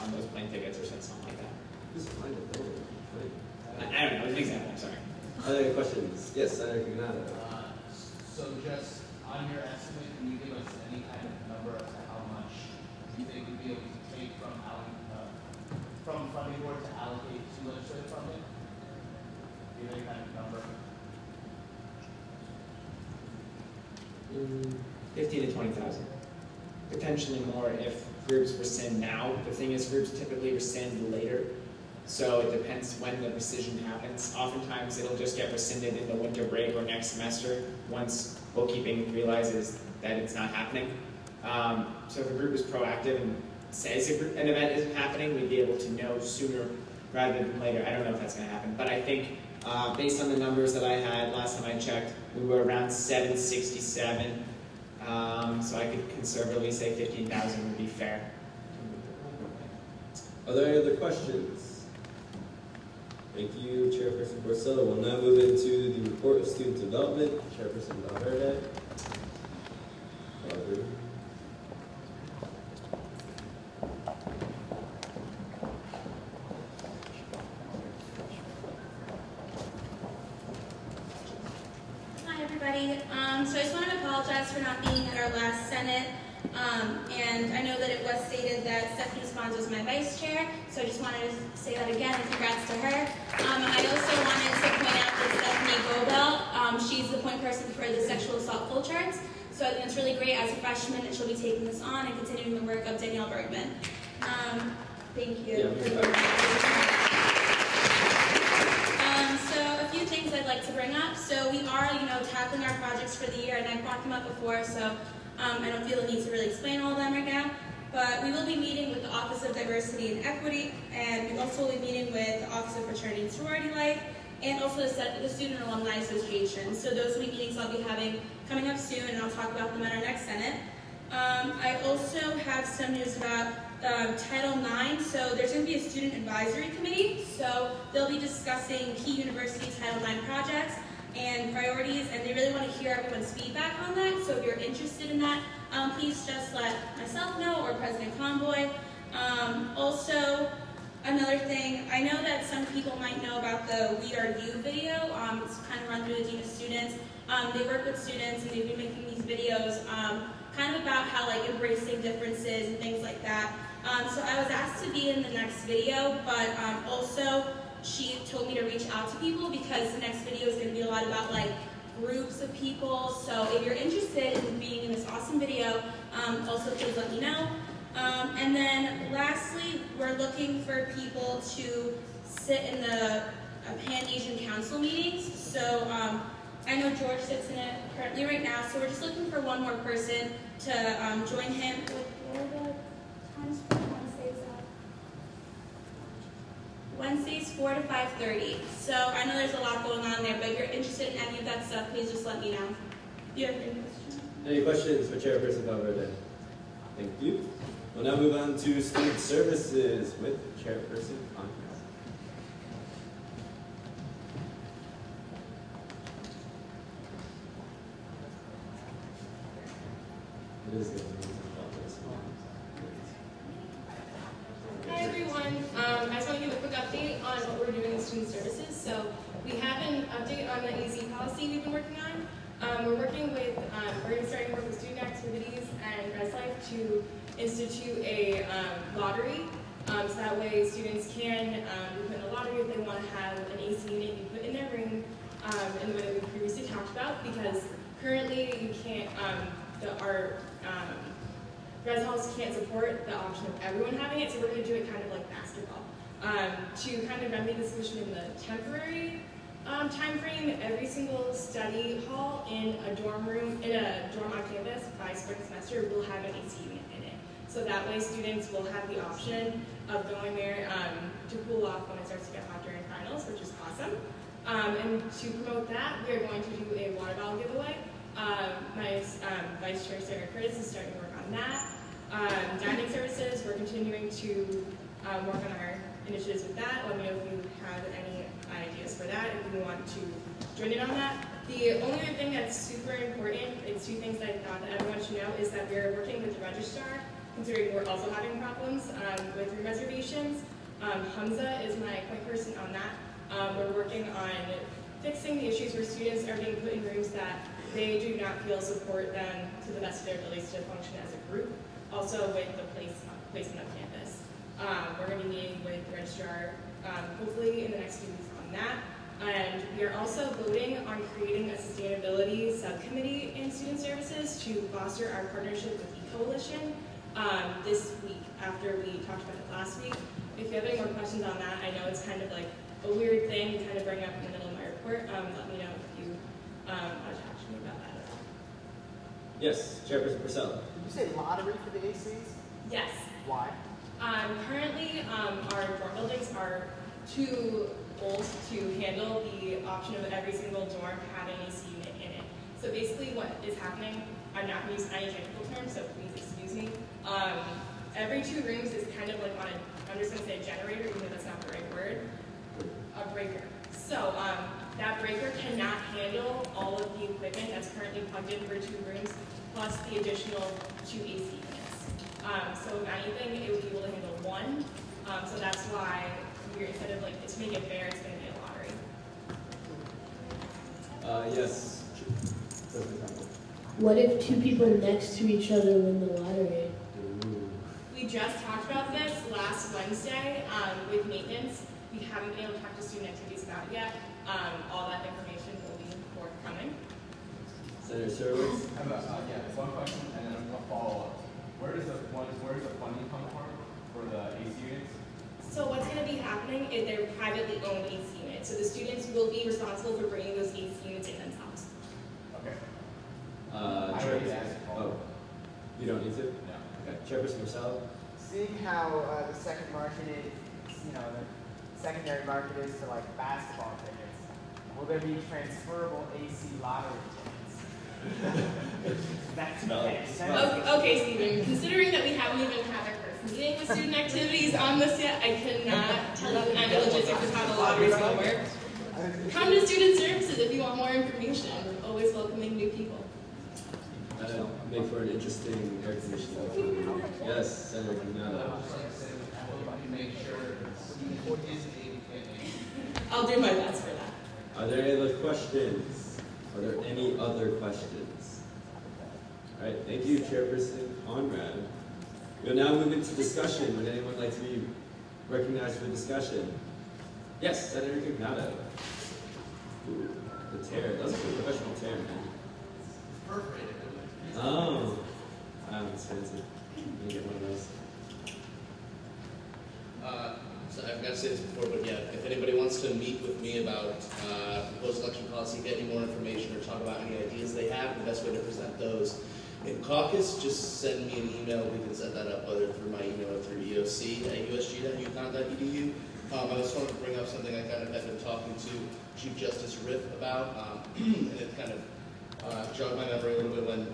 on those plane tickets or something like that. Just find it. I don't know, it's an example, I'm sorry. Are there any questions? Yes, Senator Cagnata. So just on your estimate, can you give us any kind of number as to how much you think you'd be able to take from Funding Board to allocate to legislative funding? Do you have any kind of number? 15 to 20,000, potentially more if groups rescind now. The thing is, groups typically rescind later, so it depends when the rescission happens. Oftentimes, it'll just get rescinded in the winter break or next semester once bookkeeping realizes that it's not happening. So if a group is proactive and says an event isn't happening, we'd be able to know sooner rather than later. I don't know if that's going to happen, but I think based on the numbers that I had last time I checked, we were around 767. So I could conservatively say 15,000 would be fair. Are there any other questions? Thank you, Chairperson Porcello. We'll now move into the report of student development. Chairperson Valverde. Hi, everybody. So I just want to apologize for not being at our last Senate. And I know that it was stated that Stephanie Spons was my vice chair, so I just wanted to say that again, and congrats to her. I also wanted to point out that Stephanie Gobel, she's the point person for the sexual assault full charts, so I think it's really great as a freshman that she'll be taking this on and continuing the work of Danielle Bergman. Thank you. So a few things I'd like to bring up. So we are, tackling our projects for the year, and I've brought them up before, so I don't feel the need to really explain all of them right now. But we will be meeting with the Office of Diversity and Equity, and we also will be meeting with the Office of Fraternity and Sorority Life, and also the Student and Alumni Association. So those will be meetings I'll be having coming up soon, and I'll talk about them at our next Senate. I also have some news about Title IX. So there's going to be a student advisory committee. So they'll be discussing key university Title IX projects and priorities, and they really want to hear everyone's feedback on that. So if you're interested in that, please just let myself know or President Convoy. Also, another thing, I know that some people might know about the We Are You video. It's kind of run through the Dean of Students. They work with students, and they've been making these videos kind of about how embracing differences and things like that. So I was asked to be in the next video, but also she told me to reach out to people because the next video is going to be a lot about groups of people. So if you're interested in being in this awesome video, also please let me know. And then lastly, we're looking for people to sit in the Pan-Asian Council meetings. So I know George sits in it currently right now, so we're just looking for one more person to join him. What are the times for Wednesdays? Wednesdays 4 to 5:30. So I know there's a lot going on there, but if you're interested in any of that stuff, please just let me know. Do you have any questions? Any questions for Chairperson Valverde? Thank you. We'll now move on to student services with Chairperson Convoy. Hi everyone, I just want to give a quick update on what we're doing in student services. So we have an update on the AZ policy we've been working on. We're working with, we're going to start to work with student activities and Res Life to institute a lottery. So that way students can be put in a lottery if they want to have an AC unit be put in their room in the way that we previously talked about, because currently you can't, our res halls can't support the option of everyone having it, so we're going to do it kind of like basketball. To kind of remedy the solution in the temporary time frame, every single study hall in a dorm room, in a dorm on campus by spring semester will have an AC unit in it. So that way students will have the option of going there to cool off when it starts to get hot during finals, which is awesome. And to promote that, we are going to do a water bottle giveaway. My Vice Chair Sarah Curtis is starting to work on that. Dining services, we're continuing to work on our initiatives with that. Let me know if you have any ideas for that, if you want to join in on that. The only other thing that's super important, it's two things that I thought that everyone should know, is that we're working with the registrar, considering we're also having problems with room reservations. Hamza is my point person on that. We're working on fixing the issues where students are being put in rooms that they do not feel support them to the best of their abilities to function as a group. Also with the placement of campus. We're going to be meeting with the registrar hopefully in the next few weeks on that. And we are also voting on creating a sustainability subcommittee in student services to foster our partnership with eCoalition. this week after we talked about it last week. If you have any more questions on that, I know it's kind of like a weird thing to kind of bring up in the middle of my report. Let me know if you want to talk to me about that at all. Yes, Chairperson Purcell. Did you say lottery for the ACs? Yes. Why? Currently, our dorm buildings are too old to handle the option of every single dorm having an AC unit in it. So basically what is happening, I'm not going to use any technical terms, so please excuse me. Every 2 rooms is kind of like on a, I'm just going to say a generator, even though that's not the right word, a breaker. So that breaker cannot handle all of the equipment that's currently plugged in for 2 rooms, plus the additional 2 AC units. So if anything, it would be able to handle 1. So that's why we're, instead of like, to make it fair, it's going to be a lottery. Yes. What if 2 people next to each other win the lottery? We just talked about this last Wednesday with maintenance. We haven't been able to talk to student activities about it yet. All that information will be forthcoming. Senator Surwitz? I have one question and then a follow-up. Where does the funding come from for the AC units? So what's going to be happening is they're privately owned AC units. So the students will be responsible for bringing those AC units in themselves. Okay. I already asked. Oh, you don't need to? No. Okay. Chairperson Purcell? Seeing how the second market is, the secondary market is to like basketball tickets, will there be transferable AC lottery tickets? That's Okay, Stephen. Considering that we haven't even had our first meeting with student activities on this yet, I cannot tell you any logistics of how the lottery is going to work. Come to student services if you want more information. We're always welcoming new people. That'll make for an interesting air conditioning. Yes, Senator Canada. I'll do my best for that. Are there any other questions? Are there any other questions? All right, thank you, Chairperson Conrad. We'll now move into discussion. Would anyone like to be recognized for discussion? Yes, Senator Canada. Ooh, the tear. That was a professional tear, man. Perforated. Oh, wow, that's fancy. Let me get one of those. So I've got to say this before, but yeah, if anybody wants to meet with me about proposed election policy, get any more information, or talk about any ideas they have, the best way to present those in caucus, just send me an email. We can set that up whether through my email or through eoc@usg.uconn.edu. I just wanted to bring up something I kind of had been talking to Chief Justice Riff about, and it kind of jogged my memory a little bit when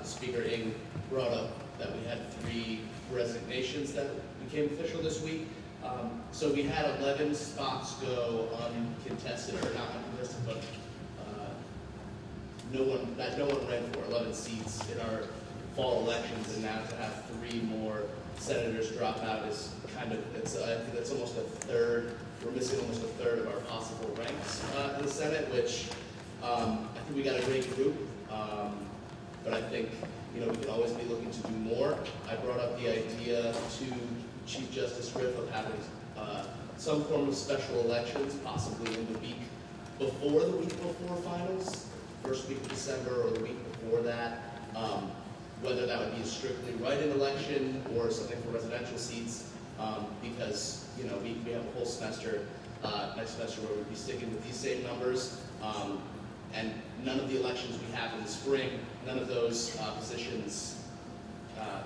Speaker Ng brought up that we had 3 resignations that became official this week. So we had 11 spots go uncontested, or not uncontested, but no one ran for 11 seats in our fall elections, and now to have 3 more senators drop out is kind of, I think that's almost a third. We're missing almost a third of our possible ranks in the Senate, which I think we got a great group, but I think we can always be looking to do more. I brought up the idea to Chief Justice Riff of having some form of special elections, possibly in the week before finals, first week of December or the week before that. Whether that would be a strictly write-in election or something for residential seats, because we have a whole semester next semester where we'd be sticking with these same numbers, and none of the elections we have in the spring, none of those positions,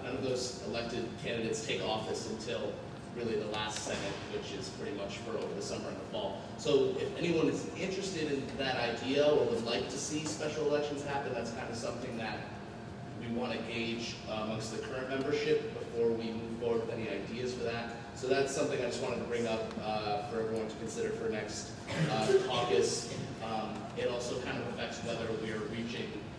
none of those elected candidates take office until really the last Senate, which is pretty much for over the summer and the fall. So if anyone is interested in that idea or would like to see special elections happen, that's kind of something that we want to gauge amongst the current membership before we move forward with any ideas for that. So that's something I just wanted to bring up for everyone to consider for next caucus. It also kind of affects whether we are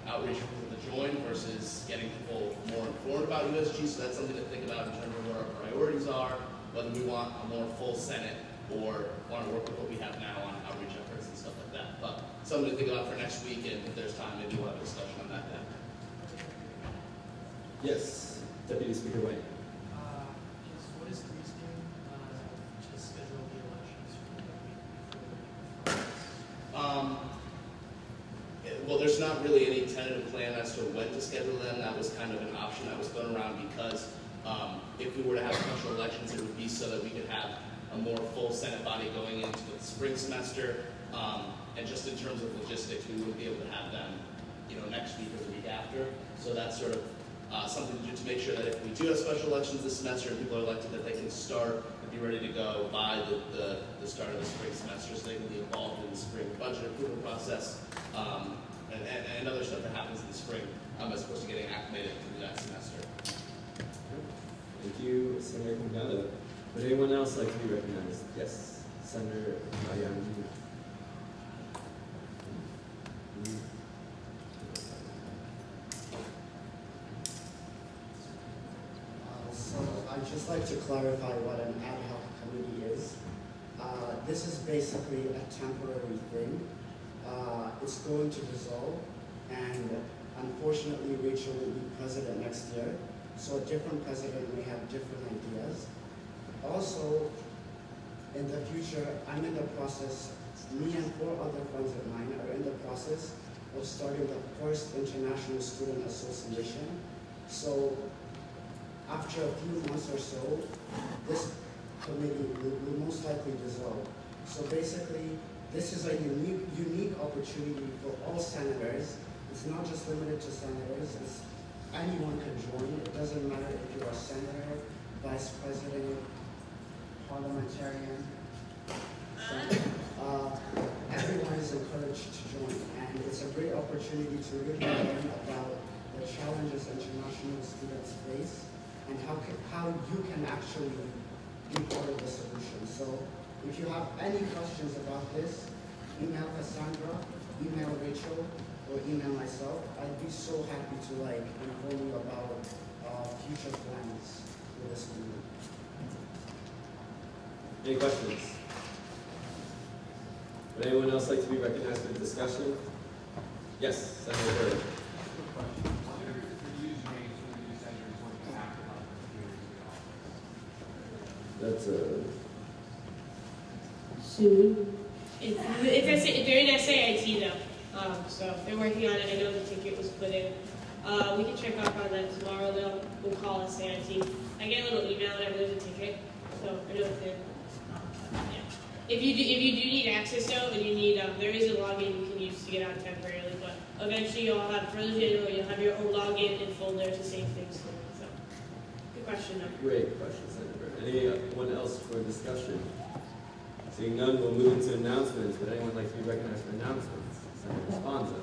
outreach for people to join versus getting people more informed about USG. So that's something to think about in terms of what our priorities are, whether we want a more full Senate or want to work with what we have now on outreach efforts and stuff like that. But something to think about for next week, and if there's time, maybe we'll have a discussion on that then. Yes, Deputy Speaker White. What is Greece doing to schedule the elections Well, there's not really any tentative plan as to when to schedule them. That was kind of an option that was thrown around because If we were to have special elections, it would be so that we could have a more full Senate body going into the spring semester. And just in terms of logistics, we wouldn't be able to have them, next week or the week after. So that's sort of something to do to make sure that if we do have special elections this semester and people are elected, that they can start and be ready to go by the start of the spring semester, so they can be involved in the spring budget approval process and other stuff that happens in the spring, as opposed to getting acclimated through that semester. Thank you, Senator Kungada. Would anyone else like to be recognized? Yes, Senator Mayan. So I'd just like to clarify what an ad hoc committee is. This is basically a temporary thing. It's going to dissolve, and unfortunately Rachel will be president next year, so a different president may have different ideas. Also, in the future, I'm in the process, me and 4 other friends of mine are in the process of starting the first International Student Association. So after a few months or so, this committee will most likely dissolve. So basically, this is a unique opportunity for all senators. It's not just limited to senators. Anyone can join. It doesn't matter if you're a senator, vice president, parliamentarian. Everyone is encouraged to join, and it's a great opportunity to really learn about the challenges international students face and how you can actually be part of the solution. So if you have any questions about this, email Cassandra, email Rachel, or email myself. I'd be so happy to inform you about future plans for this movement. Any questions? Would anyone else like to be recognized for the discussion? Yes, Senator Bird. That's soon. It's during SAIT though, so they're working on it. I know the ticket was put in. We can check up on that tomorrow. We'll call SAIT. I get a little email whenever there's a ticket, so I know it's in. If you do need access though, and you need there is a login you can use to get out temporarily, but eventually you'll have you'll have your own login and folder to save things. So good question though. great question, Senator. Anyone else for discussion? Seeing none, we'll move into announcements. Would anyone like to be recognized for announcements? Senator Sponza.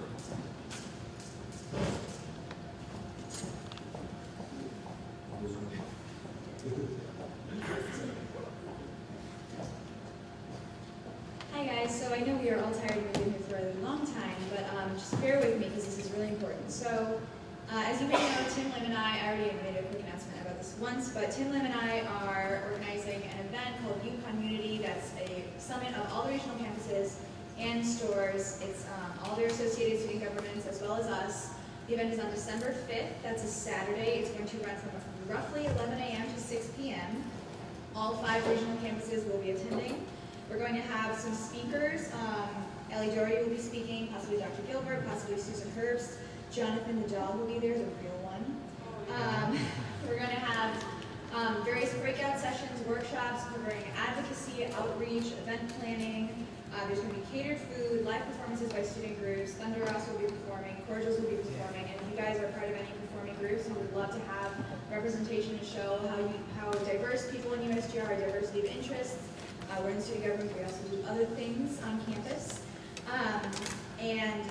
Hi guys, so I know we are all tired, we've been here for a long time, but just bear with me because this is really important. So, as you may know, Tim Lim and I already made a quick announcement about this once, but Tim Lim and I are organizing an event called UConn Unity. That's a summit of all the regional campuses and stores. It's all their associated student governments as well as us. The event is on December 5th. That's a Saturday. It's going to run from roughly 11 a.m. to 6 p.m. All 5 regional campuses will be attending. We're going to have some speakers. Ellie Dory will be speaking, possibly Dr. Gilbert, possibly Susan Herbst. Jonathan the dog will be there, the real one. We're going to have various breakout sessions, workshops covering advocacy, outreach, event planning. There's going to be catered food, live performances by student groups. Thunder Ross will be performing, Cordials will be performing, and if you guys are part of any performing groups, we would love to have representation to show how diverse people in USG are, diversity of interests. We're in student government, we also do other things on campus. And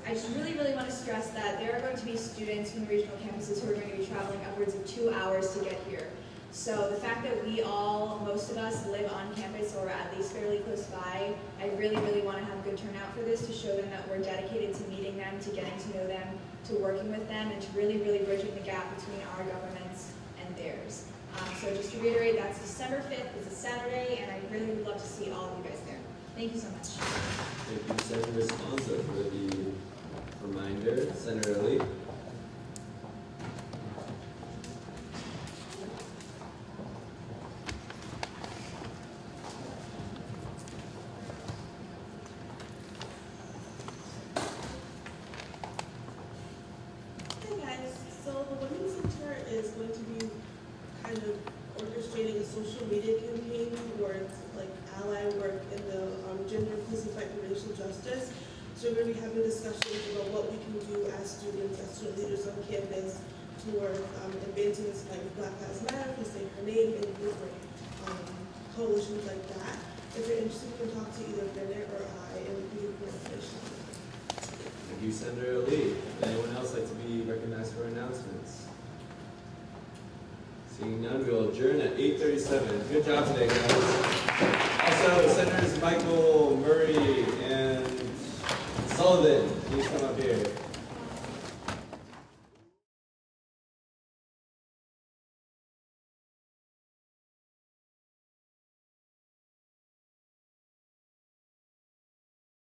I just really, really want to stress that there are going to be students from the regional campuses who are going to be traveling upwards of 2 hours to get here. So the fact that most of us live on campus or at least fairly close by, I really, really want to have good turnout for this to show them that we're dedicated to meeting them, to getting to know them, to working with them, and to really, really bridging the gap between our governments and theirs. So just to reiterate, that's December 5th, it's a Saturday, and I really would love to see all of you guys there. Thank you so much. Thank you, Senator Sponza, for the reminder. Senator Lee. Hey guys, so the Women's Center is going to be social media campaign towards like ally work in the gender inclusive fight for racial justice. So we're going to be having discussions about what we can do as students, as student leaders on campus toward advancing this fight with Black Lives Matter, to say her name, and different coalitions like that. If you're interested, you can talk to either Bennett or I, and we can give more information. Thank you, Senator Lee. Would anyone else like to be recognized for announcements? Seeing none, we will adjourn at 8:37. Good job today, guys. Also, Senators Michael, Murray, and Sullivan, please come up here.